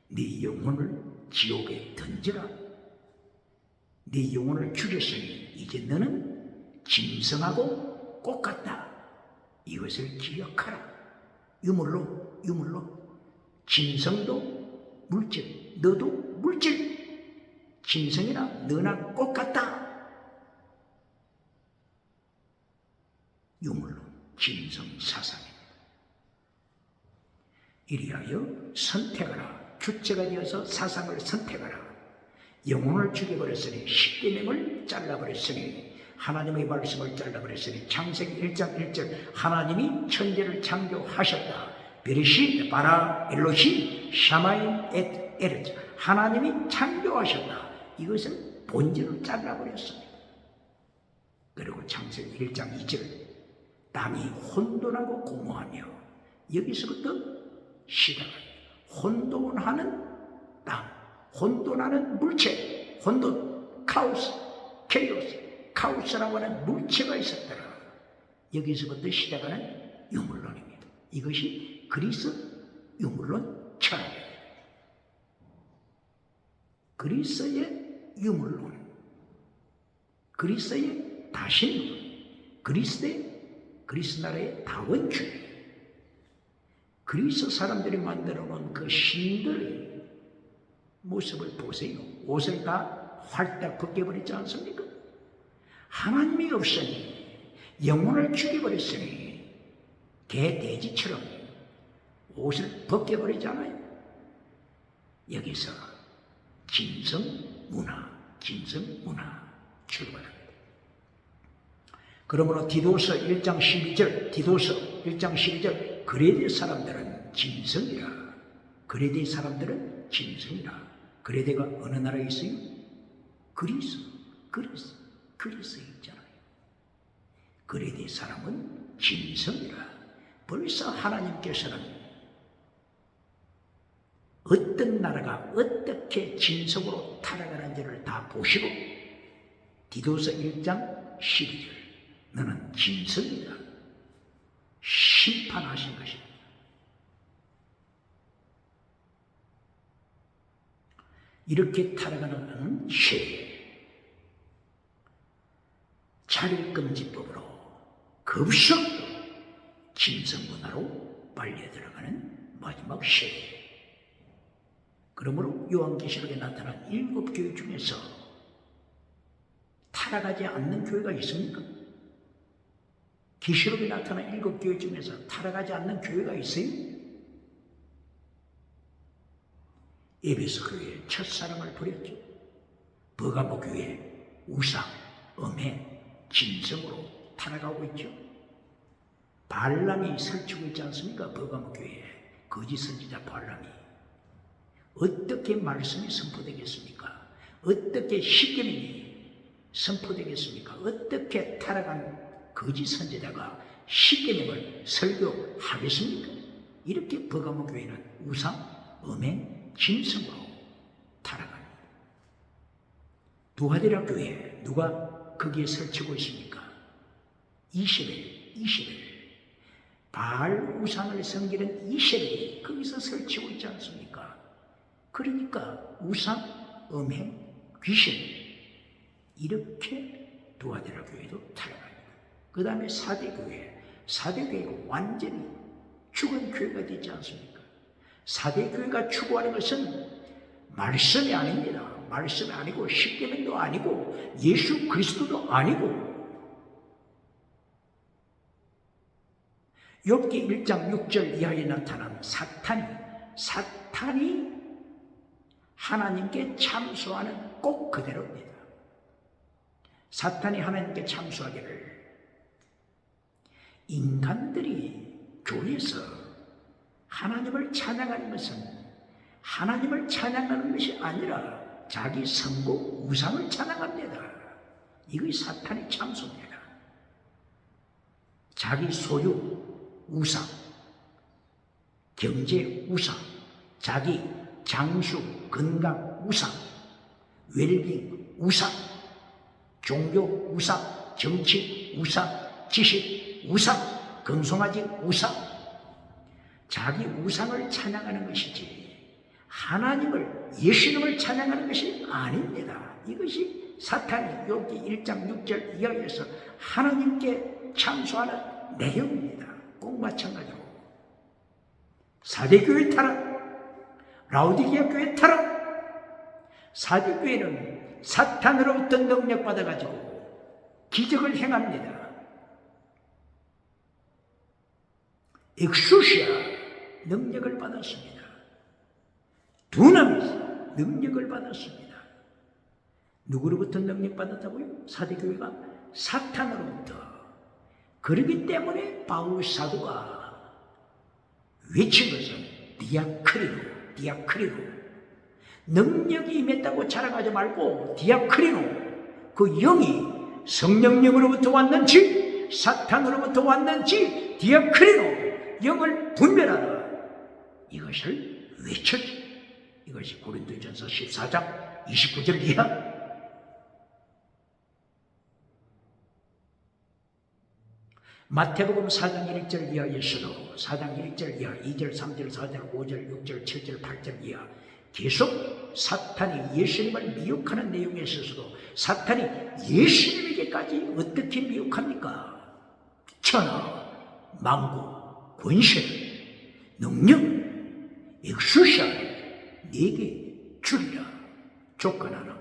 네 영혼을 지옥에 던지라. 네 영혼을 죽였으니 이제 너는 짐승하고 꽃 같다. 이것을 기억하라. 유물로 짐승도 물질, 너도 물질. 짐승이나 너나 꽃 같다. 유물로 짐승 사상입니다. 이리하여 선택하라. 주체가 되어서 사상을 선택하라. 영혼을 죽여버렸으니 십계명을 잘라버렸으니 하나님의 말씀을 잘라버렸으니 창세기 1장 1절 하나님이 천지를 창조하셨다. 베리시 바라 엘로히 샤마인 엣 에르즈 하나님이 창조하셨다. 이것을 본질을 잘라버렸습니다. 그리고 창세기 1장 2절 땅이 혼돈하고 공허하며 여기서부터 시작합니다. 혼돈하는 땅, 혼돈하는 물체, 혼돈, 카오스, 케이오스, 카오스라고 하는 물체가 있었더라. 여기서부터 시작하는 유물론입니다. 이것이 그리스 유물론 철학입니다. 그리스의 유물론, 그리스의 다신론, 그리스 나라의 다원주의, 그리스 사람들이 만들어 놓은 그 신들의 모습을 보세요. 옷을 다 활딱 벗겨버리지 않습니까? 하나님이 없으니 영혼을 죽여버렸으니 개, 돼지처럼 옷을 벗겨버리잖아요. 여기서 김성문화 출발합니다. 그러므로 디도서 1장 12절 그레데 사람들은 짐승이라. 그레데 사람들은 짐승이라. 그레데가 어느 나라에 있어요? 그리스에 있잖아요. 그레데 사람은 짐승이라. 벌써 하나님께서는 어떤 나라가 어떻게 짐승으로 타락하는지를 다 보시고 디도서 1장 12절 너는 짐승이다 심판하신 것입니다. 이렇게 타락하는 시대에 차별금지법으로 급속도로 짐승문화로 빨려 들어가는 마지막 시대. 그러므로 요한계시록에 나타난 7교회 중에서 타락하지 않는 교회가 있습니까? 계시록에 나타난 7교회 중에서 타락하지 않는 교회가 있어요? 에베소 교회의 첫사랑을 버렸죠. 버가모 교회 우상, 음해, 짐승으로 타락하고 있죠. 발람이 설치고 있지 않습니까? 버가모 교회에 거짓 선지자 발람이. 어떻게 말씀이 선포되겠습니까? 어떻게 십계명이 선포되겠습니까? 어떻게 타락한 거짓 선지자가 십계명을 설교하겠습니까? 이렇게 버가모 교회는 우상, 음행, 짐승으로 타락합니다. 두아디라 교회 누가 거기에 설치고 있습니까? 이세벨 바알 우상을 섬기는 이세벨이 거기서 설치고 있지 않습니까? 그러니까 우상, 음행, 귀신 이렇게 두아디라 교회도 타락합니다. 그 다음에 사대교회가 완전히 죽은 교회가 되지 않습니까? 사대교회가 추구하는 것은 말씀이 아닙니다. 말씀이 아니고 십계명도 아니고 예수 그리스도도 아니고 욥기 1장 6절 이하에 나타난 사탄이 하나님께 참소하는 꼭 그대로입니다. 사탄이 하나님께 참소하기를 인간들이 교회에서 하나님을 찬양하는 것은 하나님을 찬양하는 것이 아니라 자기 성공 우상을 찬양합니다. 이것이 사탄의 참소입니다. 자기 소유 우상, 경제 우상, 자기 장수 건강 우상, 웰빙 우상, 종교 우상, 정치 우상, 지식 우상, 금송아지 우상, 자기 우상을 찬양하는 것이지 하나님을 예수님을 찬양하는 것이 아닙니다. 이것이 사탄이 욥기 1장 6절 이하에서 하나님께 참소하는 내용입니다. 꼭 마찬가지로 사대교회 타락, 라오디게아 교회 타락. 사대교회는 사탄으로부터 능력받아가지고 기적을 행합니다. 엑소시아 능력을 받았습니다. 두나미스 능력을 받았습니다. 누구로부터 능력받았다고요? 사대교회가 사탄으로부터. 그렇기 때문에 바울 사도가 외친 것은 디아크리노 능력이 임했다고 자랑하지 말고 디아크리노 그 영이 성령님으로부터 왔는지 사탄으로부터 왔는지 디아크리노 영을 분별하라 이것을 외쳤죠. 이것이 고린도전서 14장 29절 이하. 마태복음 4장 1절 이하에서도 4장 1절 이하 2절 3절 4절 5절 6절 7절 8절 이하 계속 사탄이 예수님을 미혹하는 내용에 있어서도 사탄이 예수님에게까지 어떻게 미혹합니까? 천하, 만국, 권세, 능력, 엑소시아를 네게 주리라. 조건 하나.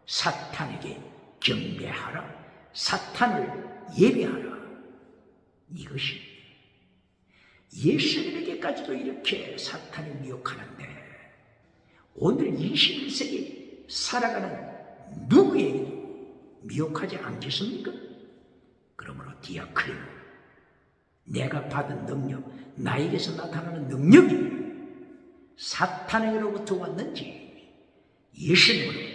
사탄에게 경배하라. 사탄을 예배하라. 이것이 예수님에게까지도 이렇게 사탄이 미혹하는데 오늘 21세기 살아가는 누구에게도 미혹하지 않겠습니까? 그러므로 디아크리오, 내가 받은 능력, 나에게서 나타나는 능력이 사탄에게로부터 왔는지 예수님으로부터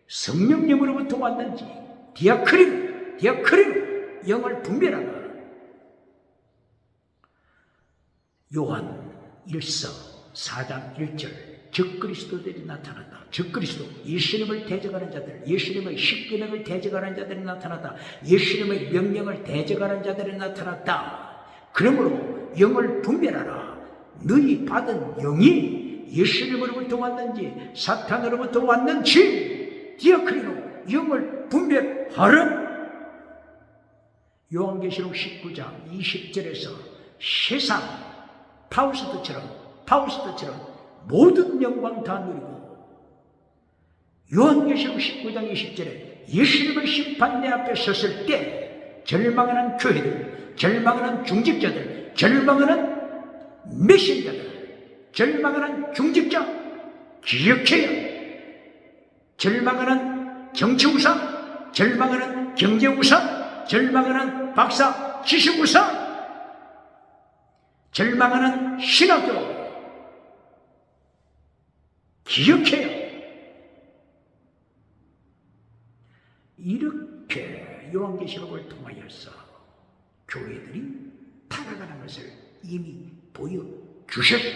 성령님으로부터 왔는지 디아크리오 영을 분별하라. 요한 1서 4장 1절 적그리스도들이 나타났다. 적그리스도, 예수님을 대적하는 자들, 예수님의 십계명을 대적하는 자들이 나타났다. 예수님의 명령을 대적하는 자들이 나타났다. 그러므로 영을 분별하라. 너희 받은 영이 예수님으로부터 왔는지 사탄으로부터 왔는지 디아크리노 영을 분별하라. 요한계시록 19장 20절에서 세상 파우스트처럼 모든 영광 다 누리고 요한계시록 19장 20절에 예수님의 심판대 앞에 섰을 때 절망하는 교회들, 절망하는 중직자들, 절망하는 메신저들, 절망하는 중직자 기억해야, 절망하는 정치우상, 절망하는 경제우상, 절망하는 박사 지식우상, 절망하는 신학교 기억해요. 이렇게 요한계시록을 통하여서 교회들이 타락하는 것을 이미 보여주셨어요.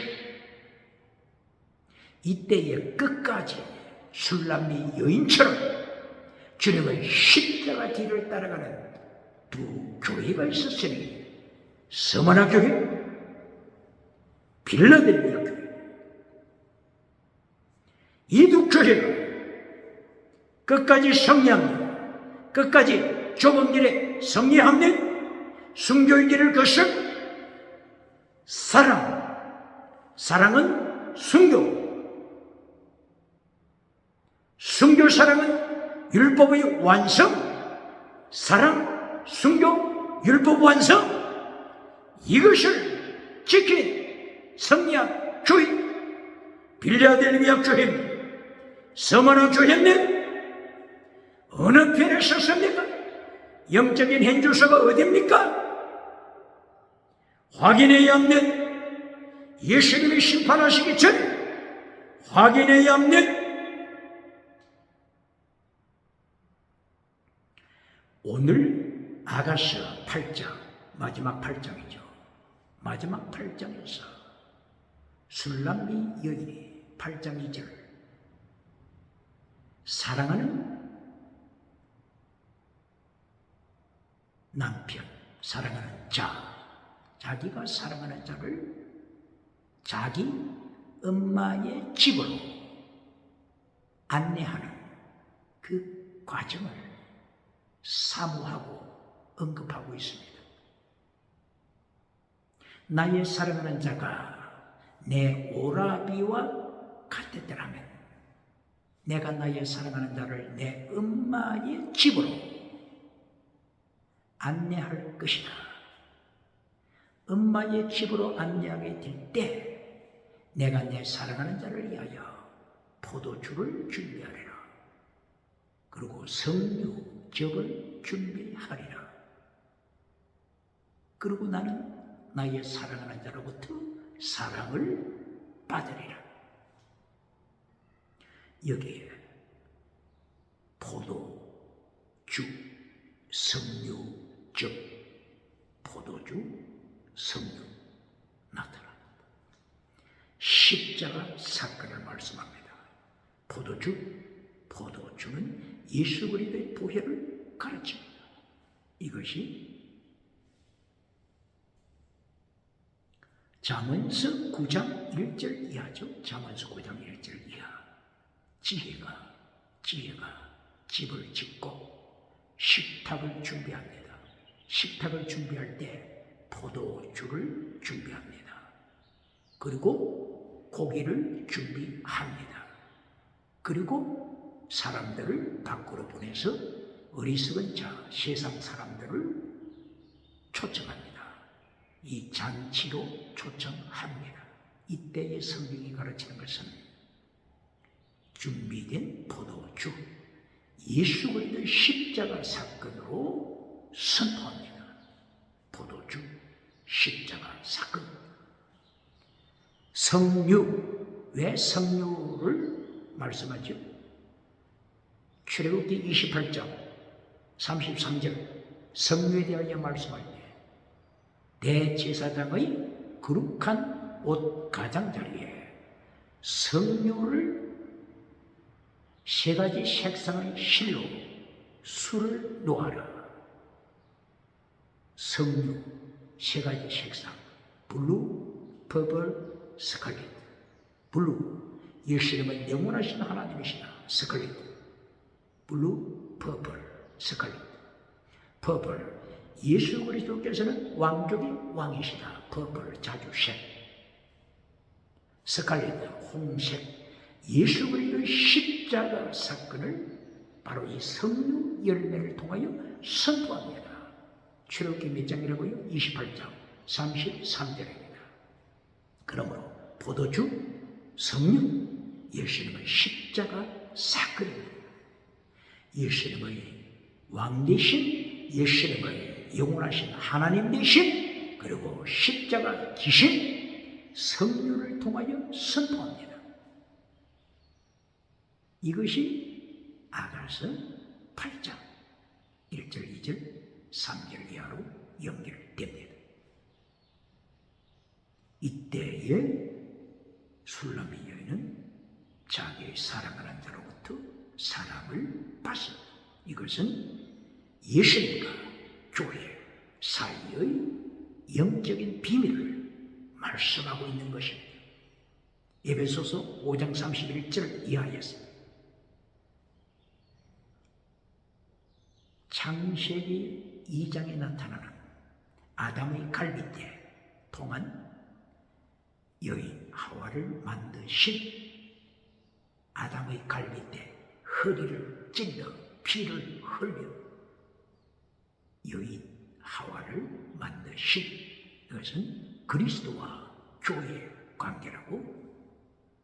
이때에 끝까지 술람미 여인처럼 주님의 십자가 뒤를 따라가는 두 교회가 있었으니 서머나 교회, 빌라델비아 교회. 이 두 교회가 끝까지 성리합니다. 끝까지 좁은 길에 성리합니다. 순교의 길을 거슬 사랑은 순교, 순교 사랑은 율법의 완성, 사랑, 순교, 율법 완성, 이것을 지킨 성리한 교회, 빌라델비아 교회입니다. 서머나 교회는 어느 편에 섰습니까? 영적인 현주소가 어디입니까? 확인해야 합니다. 예수님이 심판하시기 전에 확인해야 합니다. 오늘 아가서 8장, 마지막 8장이죠. 마지막 8장에서 술람미 여인이 8장 2절 사랑하는 남편, 사랑하는 자기가 사랑하는 자를 자기 엄마의 집으로 안내하는 그 과정을 사모하고 언급하고 있습니다. 나의 사랑하는 자가 내 오라비와 같았더라면 내가 나의 사랑하는 자를 내 엄마의 집으로 안내할 것이다. 엄마의 집으로 안내하게 될 때 내가 내 사랑하는 자를 위하여 포도주를 준비하리라. 그리고 석류즙을 준비하리라. 그리고 나는 나의 사랑하는 자로부터 사랑을 받으리라. 여기에 포도주, 석류즙, 포도주, 석류 나타납니다. 십자가 사건을 말씀합니다. 포도주는 예수 그리스도의 보혈을 가르칩니다. 이것이 잠언서 9장 1절 이하죠. 잠언서 9장 1절 이하. 지혜가 집을 짓고 식탁을 준비합니다. 식탁을 준비할 때 포도주를 준비합니다. 그리고 고기를 준비합니다. 그리고 사람들을 밖으로 보내서 어리석은 자, 세상 사람들을 초청합니다. 이 잔치로 초청합니다. 이때의 성경이 가르치는 것은 준비된 포도주, 예수 그리스도의 십자가 사건으로 선포합니다. 포도주, 십자가 사건. 성류, 왜 성류를 말씀하죠? 출애굽기 28장 33절 성류에 대하여 말씀할 때 대제사장의 거룩한 옷 가장자리에 성류를 세 가지 색상의 실로 술을 놓아라. 성류 세 가지 색상, 블루, 퍼플, 스칼렛. 블루, 예수님은 영원하신 하나님이시다. 스칼렛, 블루, 퍼플, 스칼렛. 퍼플, 예수 그리스도께서는 왕족의 왕이시다. 퍼플, 자주색. 스칼렛, 홍색, 예수 그리스도의 십자가 사건을 바로 이 성류 열매를 통하여 선포합니다. 출애굽기 몇 장이라고요? 28장 33절입니다. 그러므로 포도주, 성류, 예수님의 십자가 사건입니다. 예수님의 왕 되신, 예수님의 영원하신 하나님 되신, 그리고 십자가 기신 성류를 통하여 선포합니다. 이것이 아가서 8장 1절, 2절, 3절 이하로 연결됩니다. 이때에 술람의 여인은 자기의 사랑하는 자로부터 사랑을 받습니다. 이것은 예수님과 교회 사이의 영적인 비밀을 말씀하고 있는 것입니다. 에베소서 5장 31절 이하였습니다. 창세기 2장에 나타나는 아담의 갈빗대 통한 여인 하와를 만드신 아담의 갈빗대 허리를 찔러 피를 흘려 여인 하와를 만드신 이것은 그리스도와 교회의 관계라고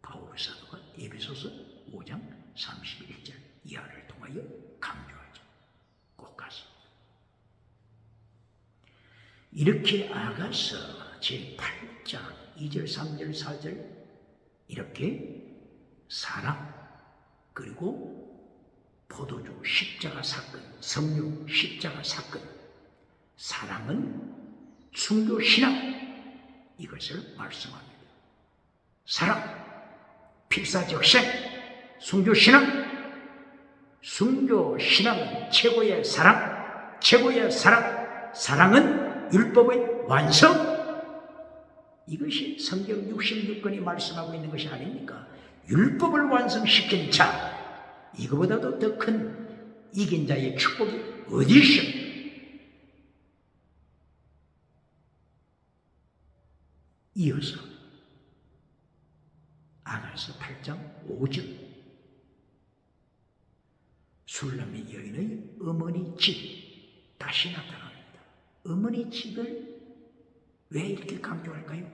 바울 사도가 에베소서 5장 31절 이하를 통하여 강조하죠. 꼭 같습니다. 이렇게 아가서 제8장 2절, 3절, 4절 이렇게 사랑 그리고 포도주 십자가 사건, 성류 십자가 사건, 사랑은 순교 신앙 이것을 말씀합니다. 사랑, 필사적생, 순교 신앙, 순교 신앙은 최고의 사랑, 최고의 사랑, 사랑은 율법의 완성. 이것이 성경 66권이 말씀하고 있는 것이 아닙니까? 율법을 완성시킨 자, 이거보다도 더 큰 이긴 자의 축복이 어디 있습니까? 이어서 아가서 8장 5절 술람의 여인의 어머니 집 다시 나타납니다. 어머니 집을 왜 이렇게 강조할까요?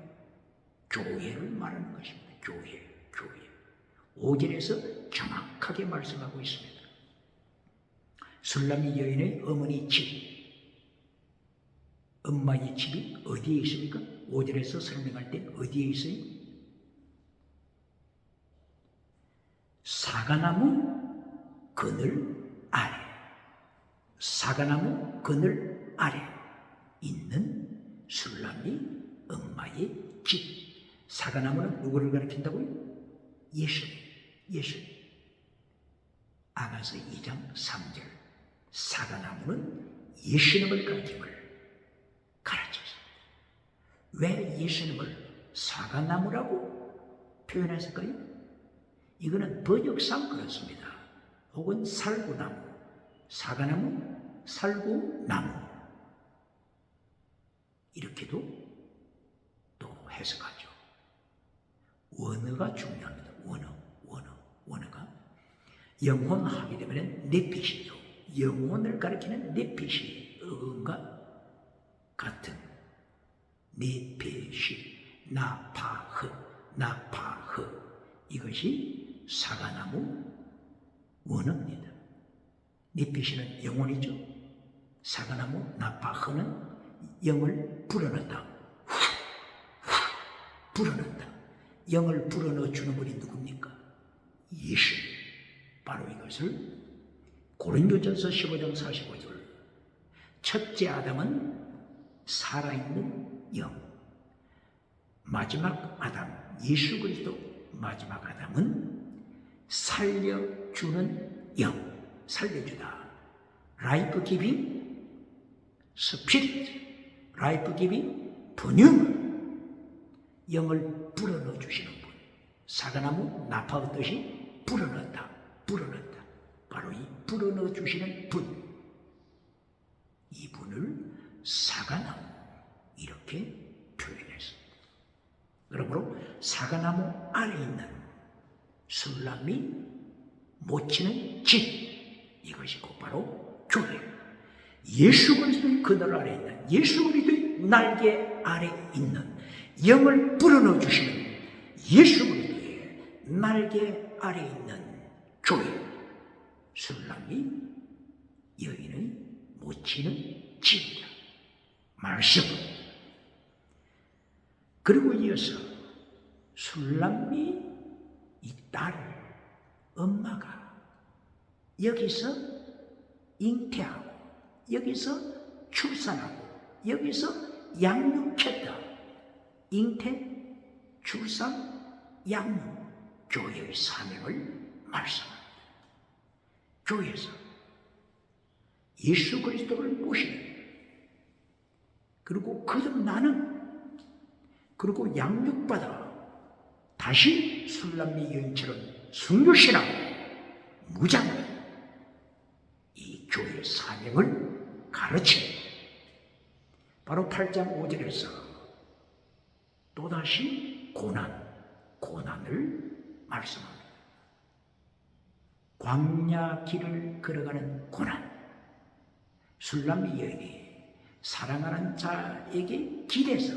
교회를 말하는 것입니다. 교회. 5절에서 정확하게 말씀하고 있습니다. 술람의 여인의 어머니 집, 엄마의 집이 어디에 있습니까? 5절에서 설명할 때 어디에 있어요? 사과나무 그늘 아래, 사과나무 그늘 아래 있는 술람의 엄마의 집. 사과나무는 누구를 가리킨다고요? 예수님. 아가서 2장 3절 사과나무는 예수님을 가리킴을 가르쳤습니다. 왜 예수님을 사과나무라고 표현했을까요? 이거는 번역상 그렇습니다. 혹은 살구나무, 사과나무, 살구나무 이렇게도 또 해석하죠. 원어가 중요합니다. 원어가 영혼하게 되면 네핏이죠. 영혼을 가리키는 네핏이 어음과 같은 네페시, 나파흐, 나파흐. 이것이 사과나무 원어입니다. 네페시는 영혼이죠. 사과나무 나파흐는 영을 불어넣다. 불어넣다. 영을 불어넣어 주는 분이 누굽니까? 예수. 바로 이것을 고린도전서 15장 45절. 첫째 아담은 살아있는 영, 마지막 아담 예수 그리스도 마지막 아담은 살려주는 영, 살려주다. 라이프 기빙 스피릿, 라이프 기빙 분유, 영을 불어넣어 주시는 분. 사과나무 나파의 뜻이 불어넣다, 불어넣다. 바로 이 불어넣어 주시는 분, 이분을 사과나무 이렇게 표현했습니다. 그러므로 사과나무 안에 있는 술람이 못 치는 집, 이것이 곧바로 교회. 예수 그리스도의 그늘 아래 있는, 예수 그리스도의 날개 아래 있는, 영을 불어넣어 주시는 예수 그리스도의 날개 아래 있는 교회. 술람이 여인의 못 치는 집이다. 말씀. 그리고 이어서 술람이 이 딸을, 엄마가 여기서 잉태하고 여기서 출산하고 여기서 양육했다. 잉태, 출산, 양육, 교회의 사명을 말씀합니다. 교회에서 예수 그리스도를 모시는, 그리고 거듭나는, 그리고 양육받아 다시 술람미 여인처럼 순교신하고 무장하는 이 교회의 사명을 가르치는, 바로 8장 5절에서 또다시 고난을 말씀합니다. 광야 길을 걸어가는 고난. 술람미 여인이 사랑하는 자에게 길에서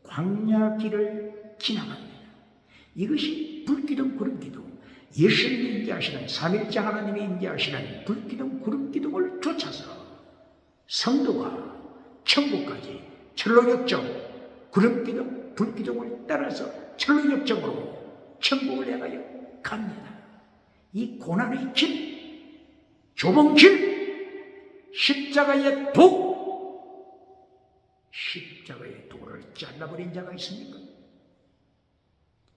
광야 길을 지나갑니다. 이것이 불기둥 구름기둥, 예수님이 임재하시는, 삼일째 하나님이 임재하시는 불기둥 구름기둥을 쫓아서 성도가 천국까지 철로역정, 구름기둥 불기둥을 따라서 철로역정으로 천국을 향하여 갑니다. 이 고난의 길, 좁은 길, 십자가의 십자가의 돌을 잘라버린 자가 있습니까?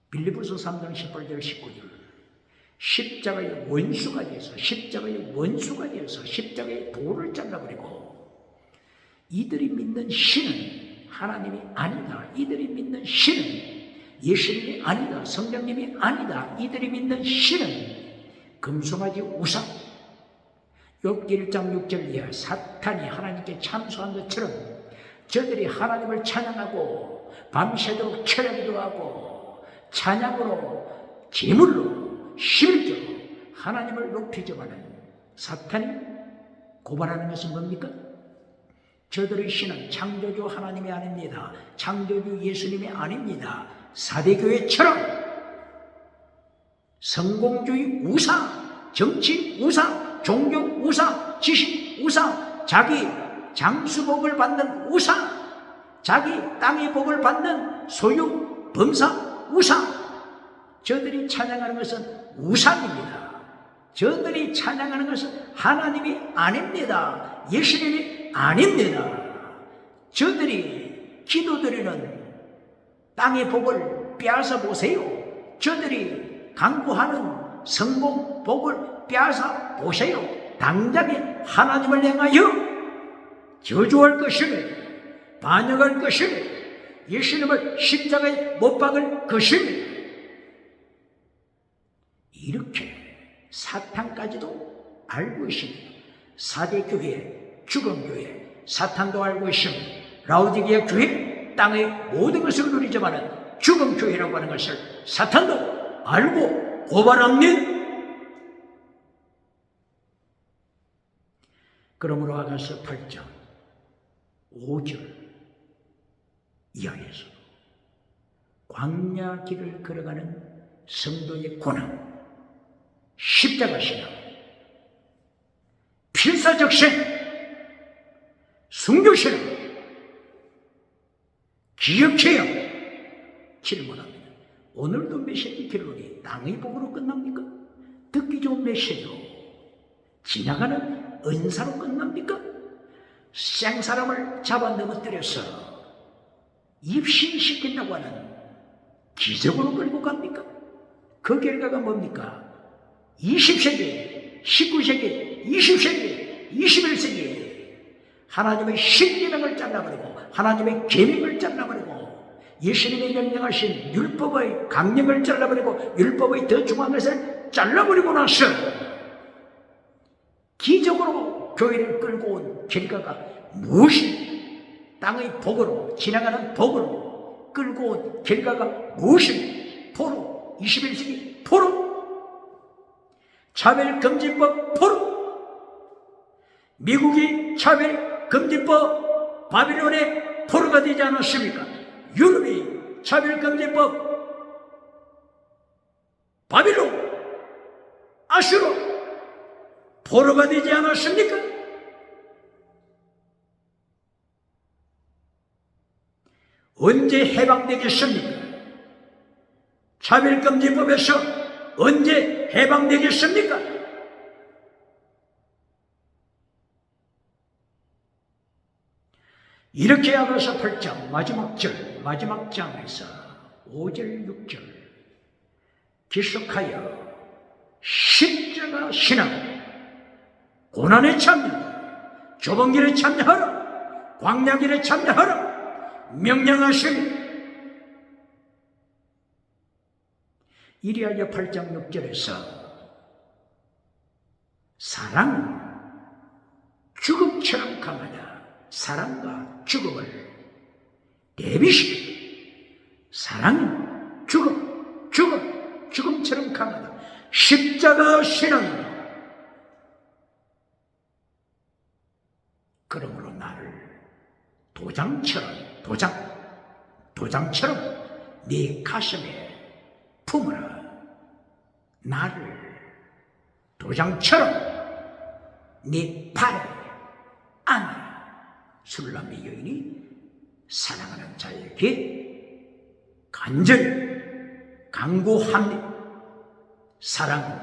빌립보서 3장 18절 19절. 십자가의 원수가 되어서, 십자가의 원수가 되어서 십자가의 돌을 잘라버리고, 이들이 믿는 신은 하나님이 아니다. 이들이 믿는 신은 예수님이 아니다. 성령님이 아니다. 이들이 믿는 신은 금송아지 우상. 욥기 1장 6절 이하, 사탄이 하나님께 참소한 것처럼 저들이 하나님을 찬양하고 밤새도록 철야기도 하고 찬양으로, 제물로, 실제로 하나님을 높이자마는 사탄이 고발하는 것은 뭡니까? 저들의 신은 창조주 하나님이 아닙니다. 창조주 예수님이 아닙니다. 사대교회처럼 성공주의 우상, 정치 우상, 종교 우상, 지식 우상, 자기 장수복을 받는 우상, 자기 땅의 복을 받는 소유 범사 우상. 저들이 찬양하는 것은 우상입니다. 저들이 찬양하는 것은 하나님이 아닙니다. 예수님이 아닙니다. 저들이 기도드리는 땅의 복을 빼앗아 보세요. 저들이 강구하는 성공 복을 빼앗아 보세요. 당장에 하나님을 향하여 저주할 것이며 반역할 것이며 예수님을 십자가에 못 박을 것이며, 이렇게 사탄까지도 알고 있습니다. 사대교회, 죽음교회, 사탄도 알고 있습니다. 라오디게아 교회, 땅의 모든 것을 누리지만은 죽음교회라고 하는 것을 사탄도 알고 고발합니다. 그러므로 아가서 8장 5절 이하에서 광야 길을 걸어가는 성도의 고난, 십자가 신앙, 필사적 신앙, 순교 신앙, 기억해야 질문합니다. 오늘도 메시지 결론이 땅의 복으로 끝납니까? 듣기 좋은 메시지로 지나가는 은사로 끝납니까? 생사람을 잡아 넘어뜨려서 입신시킨다고 하는 기적으로 끌고 갑니까? 그 결과가 뭡니까? 20세기, 19세기, 20세기, 21세기 하나님의 신계명을 잘라버리고 하나님의 계명을 잘라버리고 예수님이 명령하신 율법의 강령을 잘라버리고 율법의 더 중요한 것을 잘라버리고 나서 기적으로 교회를 끌고 온 결과가 무엇이 땅의 복으로 지나가는 복으로 끌고 온 결과가 무엇이 포로 21세기 포로 차별금지법 포로 미국이 차별금지법 바빌론의 포로가 되지 않았습니까? 유럽이 차별금지법 바빌론 아수르 포로가 되지 않았습니까? 언제 해방되겠습니까? 차별금지법에서 언제 해방되겠습니까? 이렇게 야고보서 8장 마지막 장에서 5절 6절 계속하여 십자가 신앙 고난에 참여하라 좁은 길에 참여하라 광야길에 참여하라 명령하시니 이리하여 8장 6절에서 사랑은 죽음처럼 강하다. 사랑과 죽음을 대비시키고 사랑은 죽음처럼 강하다. 십자가 신앙이다. 그러므로 나를 도장처럼 네 가슴에 품으라. 나를 도장처럼 네 발에 안으라. 술람의 여인이 사랑하는 자에게 간절히 강구합니다. 사랑은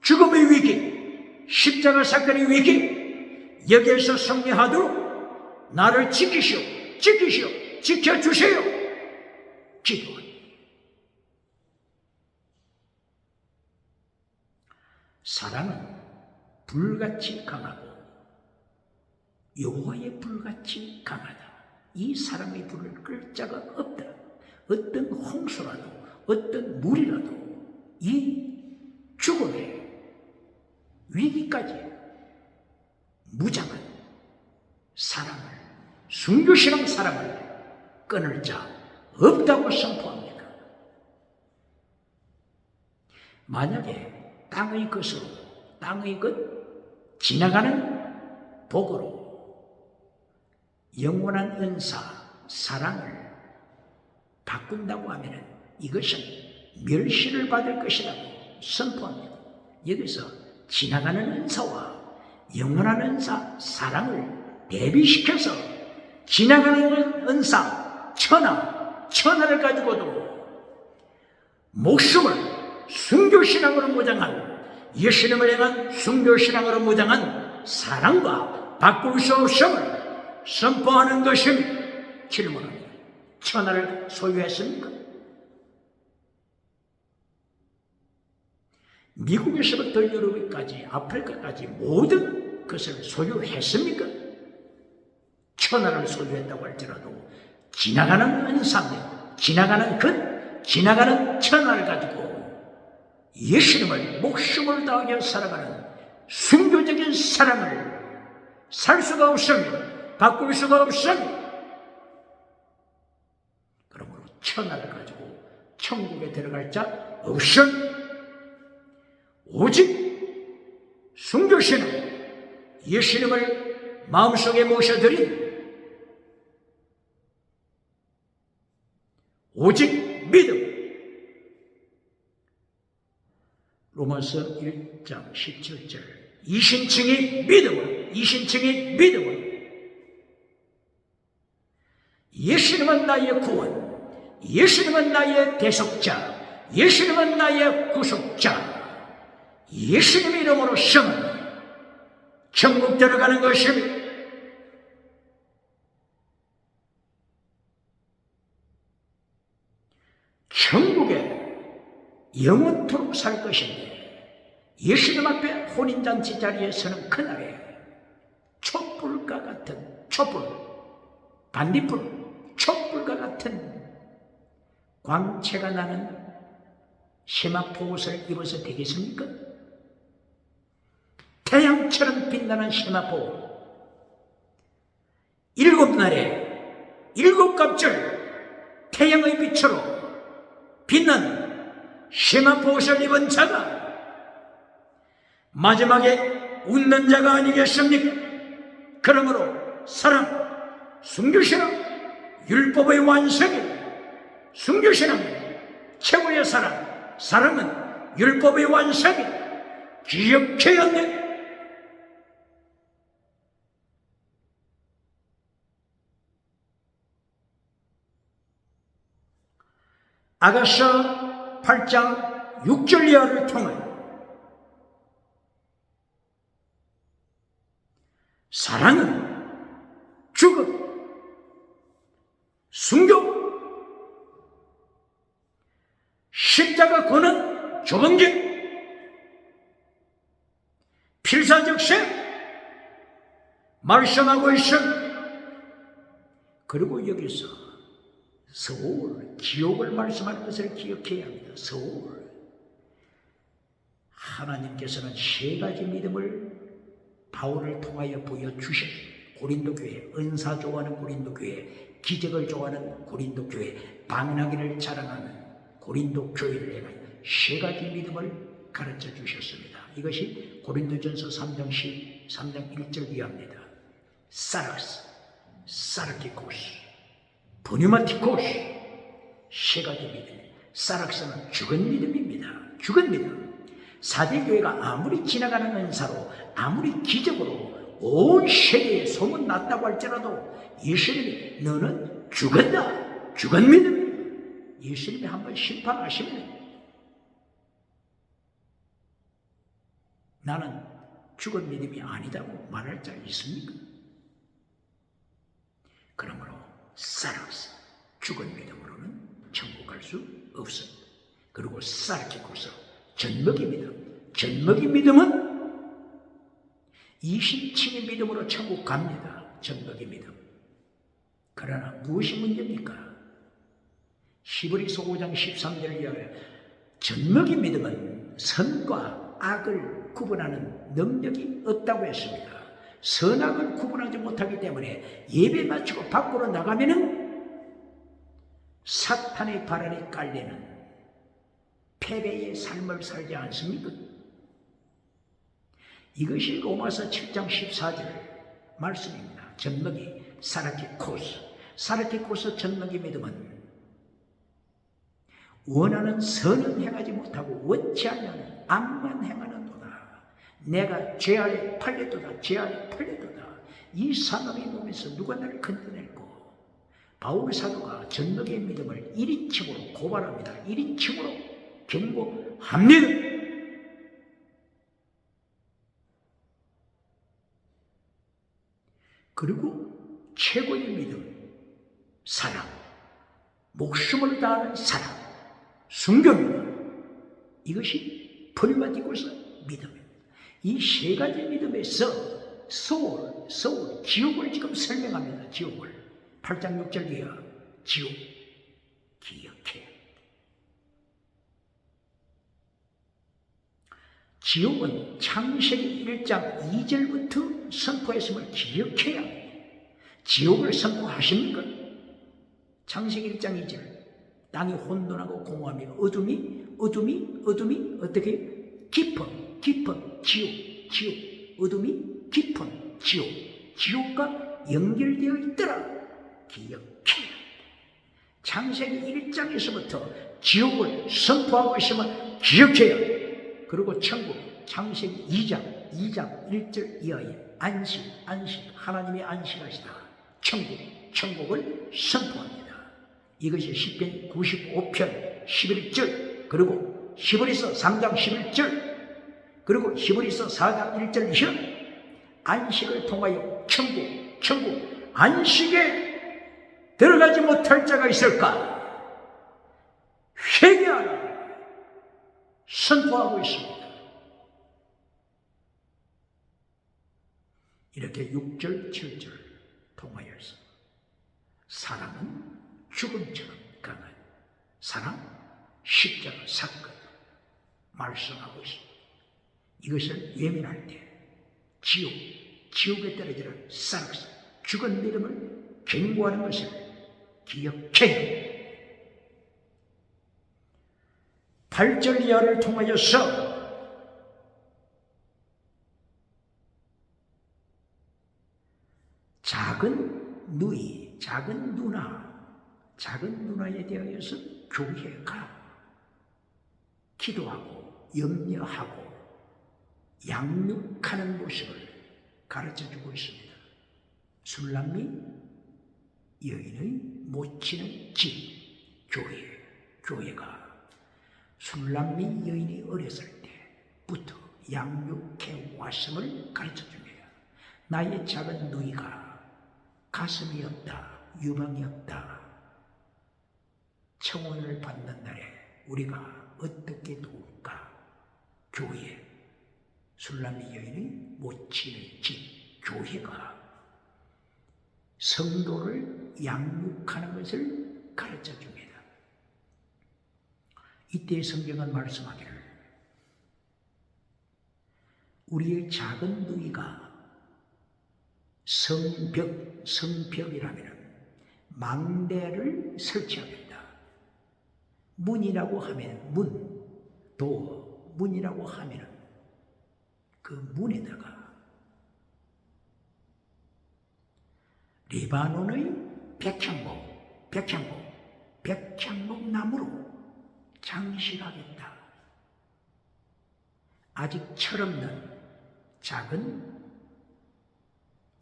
죽음의 위기, 십자가 사건의 위기, 여기에서 승리하도록 나를 지켜주세요. 기도합니다. 사랑은 불같이 강하고 여호와의 불같이 강하다. 이 사랑의 불을 끌 자가 없다. 어떤 홍수라도 어떤 물이라도 이 죽음의 위기까지 무장한 사랑을 순교신앙 사랑을 끊을 자 없다고 선포합니다. 만약에 땅의 것으로 땅의 것 지나가는 복으로 영원한 은사 사랑을 바꾼다고 하면 이것은 멸시를 받을 것이라고 선포합니다. 여기서 지나가는 은사와 영원한 은사 사랑을 대비시켜서 지나가는 은사 천하를 가지고도 목숨을 순교신앙으로 무장한 예수님을 향한 순교신앙으로 무장한 사랑과 바꿀 수 없음을 선포하는 것입니다. 질문합니다. 천하를 소유했습니까? 미국에서부터 유럽까지 아프리카까지 모든 것을 소유했습니까? 천하를 소유했다고 할지라도 지나가는 은사입니다. 지나가는 천하를 가지고 예수님을 목숨을 다하여 살아가는 순교적인 사랑을 살 수가 없습니다. 바꿀 수가 없습니다. 그러므로 천하를 가지고 천국에 들어갈 자 없습니다. 오직 순교신은 예수님을 마음속에 모셔드린 오직 믿음. 로마서 1장 17절 이신층이 믿음으로, 이신층이 믿음으로. 예수님은 나의 구원, 예수님은 나의 대속자, 예수님은 나의 구속자. 예수님 이름으로 성은 천국 들어가는 것입니다. 천국에 영원토록 살 것인데 예수님 앞에 혼인잔치 자리에 서는 그날에 촛불과 같은 촛불, 반딧불, 촛불과 같은 광채가 나는 세마포 옷을 입어서 되겠습니까? 태양처럼 빛나는 세마포, 7날에 7갑절 태양의 빛으로 빛나는 세마포 옷을 입은 자가 마지막에 웃는 자가 아니겠습니까? 그러므로 사랑, 순교신앙, 율법의 완성이다. 순교신앙은 최고의 사랑, 사랑은 율법의 완성이다. 기억해야 한다. 아가서 8장 6절 이하를 통해 사랑은 죽음, 순교, 십자가 고는 조범진, 필사적생 말씀하고 있습니다. 그리고 여기서 서울, 지옥을 말씀하는 것을 기억해야 합니다. 서울. 하나님께서는 세 가지 믿음을 바울을 통하여 보여주셨습니다. 고린도 교회, 은사 좋아하는 고린도 교회, 기적을 좋아하는 고린도 교회, 방언하기를 자랑하는 고린도 교회를 향하여 세 가지 믿음을 가르쳐 주셨습니다. 이것이 고린도전서 3장 1절 이하입니다. 사락스, 사르티코스, 보뉴마티코스, 세 가지 믿음. 사락스는 죽은 믿음입니다. 죽은 믿음. 사대교회가 아무리 지나가는 은사로, 아무리 기적으로 온 세계에 소문났다고 할지라도 예수님이 너는 죽었다, 죽은 믿음입니다. 예수님이 한번 심판하시면 나는 죽은 믿음이 아니다고 말할 자 있습니까? 그러므로 사락스, 죽은 믿음으로는 천국 갈 수 없습니다. 그리고 사르키코스, 전먹이 믿음. 전먹이 믿음은 이신칭의 믿음으로 천국 갑니다. 전먹이 믿음. 그러나 무엇이 문제입니까? 히브리서 5장 13절 이하에 전먹이 믿음은 선과 악을 구분하는 능력이 없다고 했습니다. 선악을 구분하지 못하기 때문에 예배 마치고 밖으로 나가면은 사탄의 발안에 깔리는 패배의 삶을 살지 않습니까? 이것이 로마서 7장 14절 말씀입니다. 전먹이 사르티코스, 사르티코스 전먹이 믿음은 원하는 선은 행하지 못하고 원치 않는 악만 행하는 내가 죄 아래 팔렸도다, 죄 아래 팔렸도다. 이 사람의 몸에서 누가 나를 건져낼고. 바울 사도가 전먹의 믿음을 1인칭으로 고발합니다. 1인칭으로 경고합니다. 그리고 최고의 믿음, 사랑, 목숨을 다하는 사랑, 순교입니다. 이것이 포리마티코스 믿음입니다. 이 세 가지 믿음에서 서울, 지옥을 지금 설명합니다. 지옥을. 8장 6절 이하, 지옥, 기억해. 지옥은 창세기 1장 2절부터 선포했음을 기억해야 합니다. 지옥을 선포하십니까? 창세기 1장 2절. 땅이 혼돈하고 공허하며 어둠이 어떻게? 깊은 지옥, 어둠이 깊은 지옥과 연결되어 있더라. 기억해. 창세기 1장에서부터 지옥을 선포하고 있음을 기억해요. 그리고 천국, 창세기 2장 1절 이하에 안식, 하나님의 안식하시다. 천국을 선포합니다. 이것이 시편 95편 11절, 그리고 히브리서 3장 11절, 그리고 히브리서 4장 1절 이하 안식을 통하여 천국, 안식에 들어가지 못할 자가 있을까? 회개하라 선포하고 있습니다. 이렇게 6절, 7절 통하여서 사랑은 죽음처럼 강한 사랑, 십자가 사건 말씀하고 있습니다. 이것을 예민할 때 지옥에 떨어지는 사락사, 죽은 믿음을 경고하는 것을 기억해요. 8절 이하를 통하여서 작은 누이, 작은 누나에 대하여서 교회가 기도하고 염려하고 양육하는 모습을 가르쳐주고 있습니다. 술람미 여인의 모치는 집, 교회가 술람미 여인이 어렸을 때부터 양육해 왔음을 가르쳐줍니다. 나의 작은 누이가 가슴이 없다, 유방이 없다, 청혼을 받는 날에 우리가 어떻게 도울까? 교회, 술람미 여인의 모치는 집, 교회가 성도를 양육하는 것을 가르쳐 줍니다. 이때 성경은 말씀하기를 우리의 작은 누이가 성벽이라면 망대를 설치합니다. 문이라고 하면 문이라고 하면 그 문에다가 리바논의 백향목 나무로 장식하겠다. 아직 철없는 작은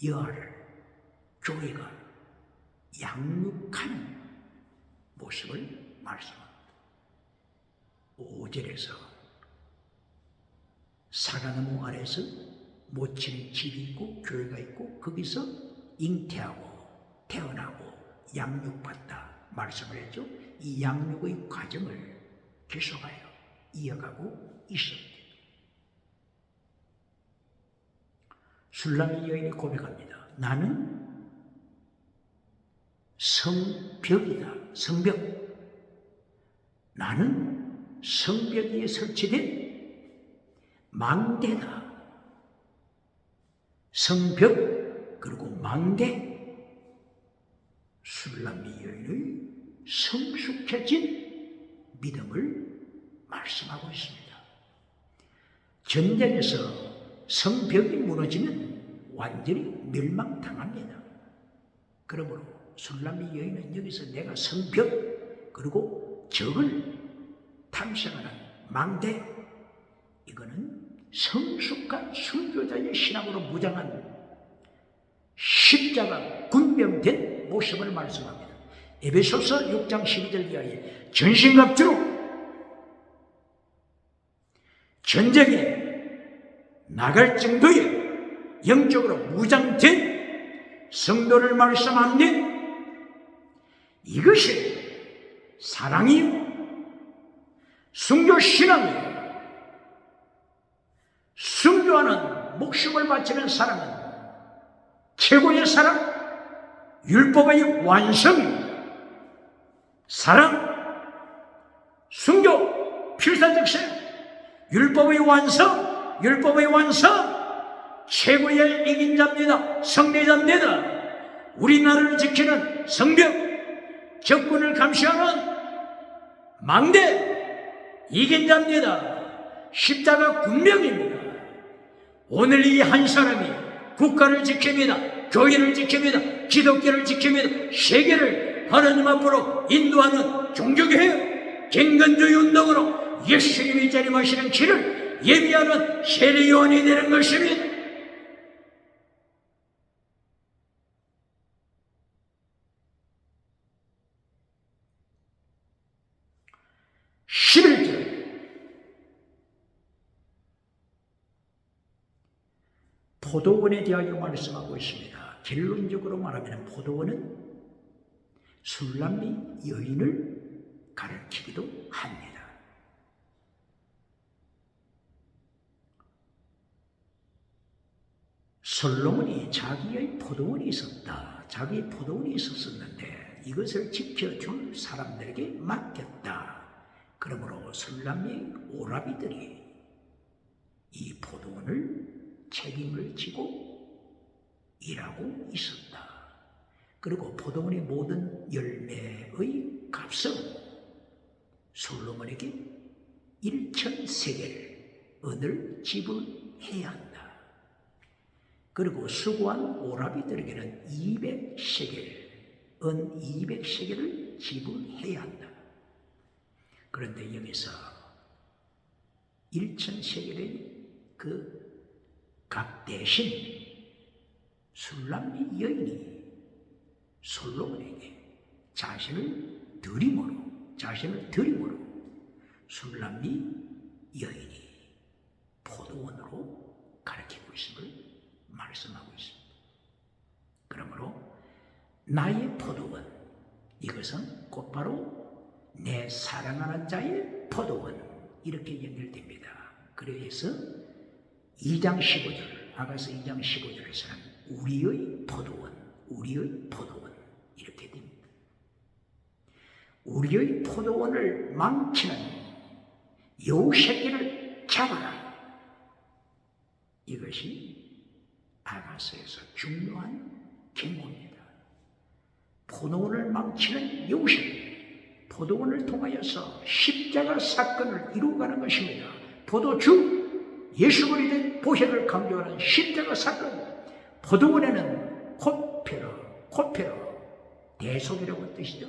여아를 교회가 양육하는 모습을 말씀합니다. 5절에서 사과나무 아래서 모치는 집이 있고 교회가 있고 거기서 잉태하고 태어나고 양육받다 말씀을 했죠. 이 양육의 과정을 계속하여 이어가고 있습니다. 술람미 여인이 고백합니다. 나는 성벽이다. 성벽. 나는 성벽 위에 설치된 망대다. 성벽 그리고 망대. 술람미 여인의 성숙해진 믿음을 말씀하고 있습니다. 전쟁에서 성벽이 무너지면 완전히 멸망당합니다. 그러므로 술람미 여인은 여기서 내가 성벽 그리고 적을 탐색하는 망대, 이거는 성숙한 순교자의 신앙으로 무장한 십자가 군병된 모습을 말씀합니다. 에베소서 6장 12절 이하에 전신갑주로 전쟁에 나갈 정도의 영적으로 무장된 성도를 말씀합니다. 이것이 사랑이요, 순교신앙이요. 순교하는 목숨을 바치는 사랑은 최고의 사랑, 율법의 완성입니다. 사랑, 순교, 필사적생, 율법의 완성, 최고의 이긴 자입니다. 승리자입니다. 우리나라를 지키는 성벽, 적군을 감시하는 망대, 이긴 자입니다. 십자가 군명입니다. 오늘 이 한 사람이 국가를 지킵니다. 교회를 지킵니다. 기독교를 지킵니다. 세계를 하나님 앞으로 인도하는 종교개혁, 갱건주의 운동으로 예수님이 자림하시는 길을 예비하는 세례요한이 되는 것입니다. 11절 포도원에 대하여 말씀하고 있습니다. 결론적으로 말하면 포도원은 술람미 여인을 가리키기도 합니다. 솔로몬이 자기의 포도원이 있었다. 자기의 포도원이 있었는데 이것을 지켜줄 사람들에게 맡겼다. 그러므로 술람미 오라비들이 이 포도원을 책임을 지고 일하고 있었다. 그리고 포도원의 모든 열매의 값은 솔로몬에게 1,000세겔 은을 지불해야 한다. 그리고 수고한 오라비들에게는 200세겔, 은 200세겔을 지불해야 한다. 그런데 여기서 1,000세겔의 그 값 대신 술람미 여인이 솔로몬에게 자신을 드림으로 술람미 여인이 포도원으로 가르치고 있음을 말씀하고 있습니다. 그러므로 나의 포도원, 이것은 곧바로 내 사랑하는 자의 포도원, 이렇게 연결됩니다. 그래서 2장 15절, 아가서 2장 15절에서는 우리의 포도원 이렇게 됩니다. 우리의 포도원을 망치는 여우 새끼를 잡아라. 이것이 아가서에서 중요한 경고입니다. 포도원을 망치는 여우 새끼, 포도원을 통하여서 십자가 사건을 이루어가는 것입니다. 포도주 예수 그리스도의 보혈을 강조하는 십자가 사건. 포도원에는 코페러 대속이라고 뜻이죠.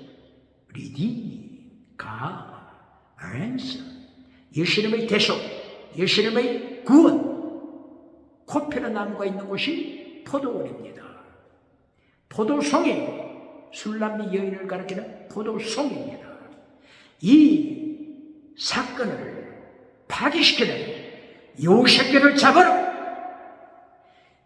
리디, 가, 랜스, 예수님의 대속, 예수님의 구원. 코페러 나무가 있는 곳이 포도원입니다. 포도송이, 술람미 여인을 가리키는 포도송입니다. 이 사건을 파기시키는 요새끼를 잡아라.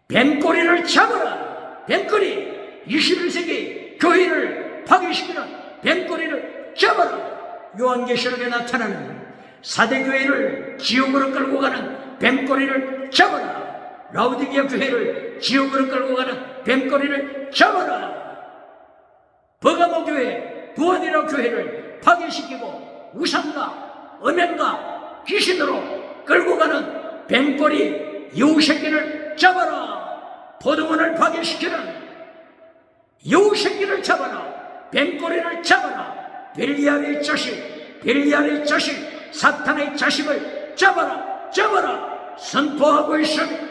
뱀꼬리를 잡아라. 뱀꼬리. 21세기 교회를 파괴시키는 뱀꼬리를 잡아라. 요한계시록에 나타나는 사대교회를 지옥으로 끌고 가는 뱀꼬리를 잡아라. 라우디게아 교회를 지옥으로 끌고 가는 뱀꼬리를 잡아라. 버가모 교회, 두아디라 교회를 파괴시키고 우상과 음행과 귀신으로 끌고 가는 뱀꼬리 여우새끼를 잡아라. 포도원을 파괴시키는 여우새끼를 잡아라. 뱀꼬리를 잡아라. 벨리알의 자식, 사탄의 자식을 잡아라. 선포하고 있습니다.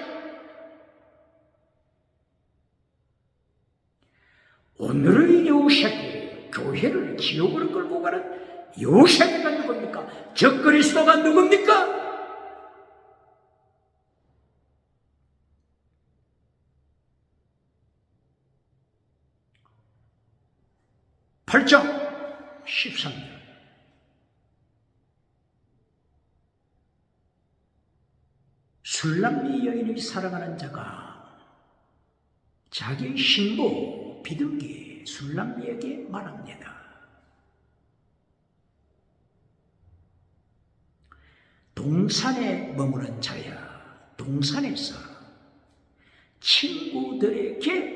오늘의 여우새끼, 교회를 지옥으로 끌고 가는 여우새끼가 누굽니까? 적그리스도가 누굽니까? 8장 13절 술람미 여인이 사랑하는 자가 자기의 신부 비둘기 술람미에게 말합니다. 동산에 머무는 자야, 동산에서 친구들에게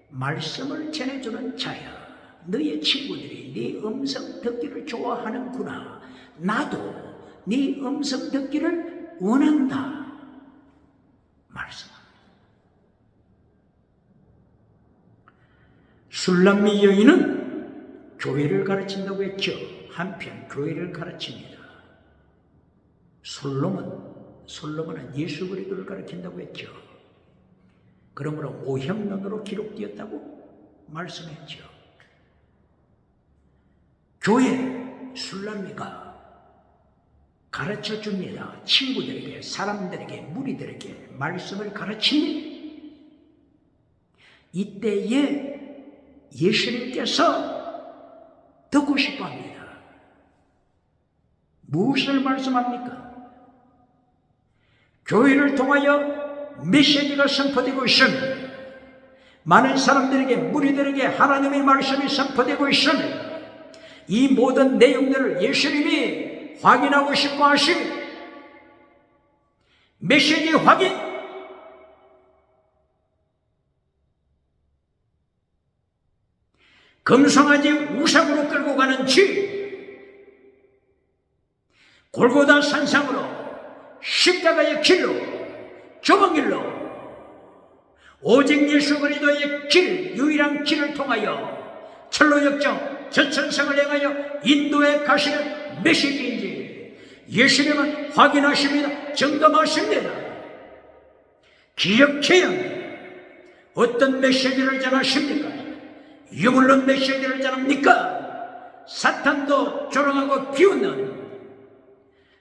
말씀을 전해주는 자야, 너의 친구들이 네 음성 듣기를 좋아하는구나. 나도 네 음성 듣기를 원한다. 말씀합니다. 술람미 여인은 교회를 가르친다고 했죠. 한편 교회를 가르칩니다. 솔로몬은 예수 그리스도를 가르친다고 했죠. 그러므로 오형론으로 기록되었다고 말씀했죠. 교회 술람미가 가르쳐 줍니다. 친구들에게, 사람들에게, 무리들에게 말씀을 가르칩니다. 이때에 예수님께서 듣고 싶어 합니다. 무엇을 말씀합니까? 교회를 통하여 메시지가 선포되고 있습니다. 많은 사람들에게, 무리들에게 하나님의 말씀이 선포되고 있습니다. 이 모든 내용들을 예수님이 확인하고 싶어 하십니다. 메시지 확인. 금송아지 우상으로 끌고 가는 길, 골고다 산상으로, 십자가의 길로, 좁은 길로, 오직 예수 그리스도의 길, 유일한 길을 통하여 철로 역정, 저천성을 행하여 인도에 가시는 메시지인지 예수님은 확인하십니다. 점검하십니다. 기억해야 합니다. 어떤 메시지를 전하십니까? 유물론 메시지를 전합니까? 사탄도 조롱하고 비웃는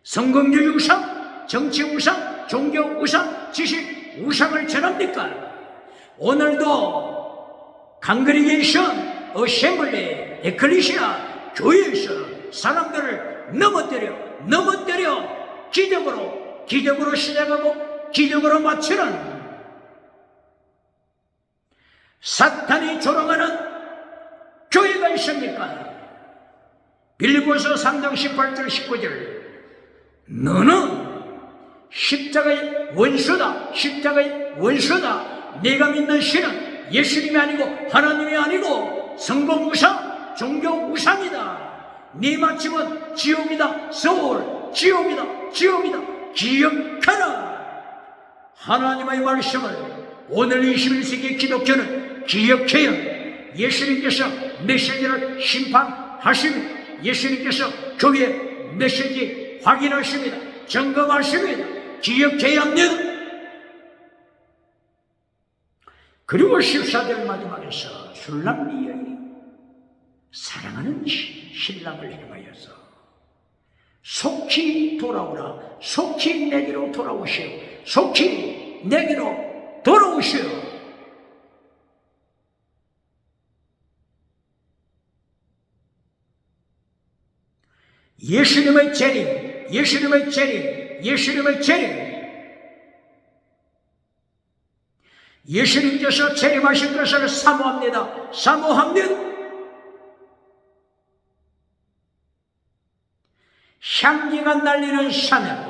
성공주의 우상, 정치 우상, 종교 우상, 지식 우상을 전합니까? 오늘도 강그리게이션, 어셈블리, 에클리시아, 교회에서 사람들을 넘어뜨려 기적으로 시작하고 기적으로 마치는 사탄이 조롱하는 교회가 있습니까? 빌립보서 3장 18절 19절 너는 십자가의 원수다. 십자가의 원수다. 네가 믿는 신은 예수님이 아니고 하나님이 아니고 성공우상, 종교우상이다. 네 마침은 지옥이다. 서울 지옥이다. 기억하라. 하나님의 말씀을 오늘 21세기 기독교는 기억해요. 예수님께서 메시지를 심판하십니다. 예수님께서 교회 메시지 확인하십니다. 점검하십니다. 기억해야 합니다. 그리고 14절 마지막에서 술람미 여인이 사랑하는 신랑을 향하여서 속히 돌아오라. 속히 내게로 돌아오시오. 속히 내게로 돌아오시오. 예수님의 재림, 예수님의 재림, 예수님의 재림. 예수님께서 재림하신 것을 사모합니다. 사모합니다. 향기가 날리는 산에,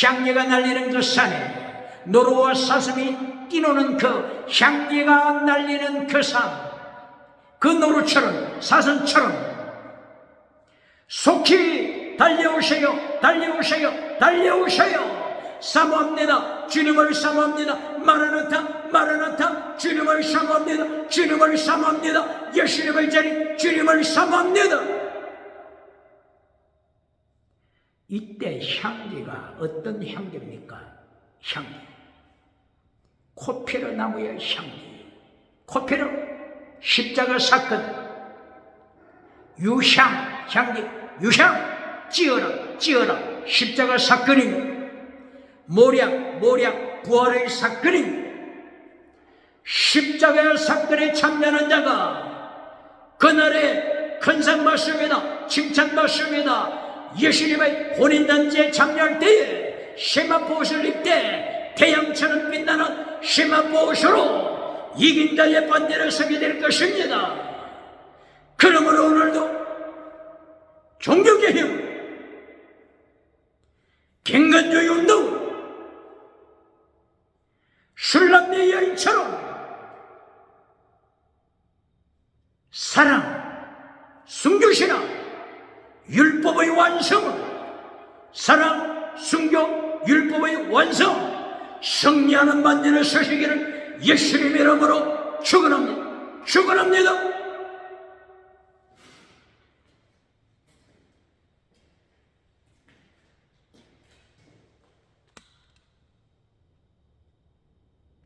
향기가 날리는 그 산에, 노루와 사슴이 뛰노는 그 향기가 날리는 그 산, 그 노루처럼, 사슴처럼 속히 달려오세요. 달려오세요. 달려오세요. 사모합니다. 주님을 사모합니다. 마라나타, 마라나타. 주님을 사모합니다. 주님을 사모합니다. 예수님의 자리, 주님을 사모합니다. 이때 향기가 어떤 향기입니까? 향기. 코피르 나무의 향기. 코피르 십자가 사건. 유향, 향기, 유향, 찌어라, 십자가 사건입니다. 모략, 부활의 사건입니다. 십자가 사건에 참여하는 자가 그날에 큰 상 받습니다. 칭찬 받습니다. 예수님의 혼인잔치에 참여할 때에 세마포 옷을 입되 태양처럼 빛나는 세마포 옷으로 이긴 자의 반대를 서게 될 것입니다. 그러므로 오늘도 종교개혁, 갱간주의 운동, 술람미 여인처럼 사랑, 순교신앙, 율법의 완성을, 사랑, 순교, 율법의 완성, 승리하는 만년을 서시기를 예수님의 이름으로 축원합니다. 축원합니다.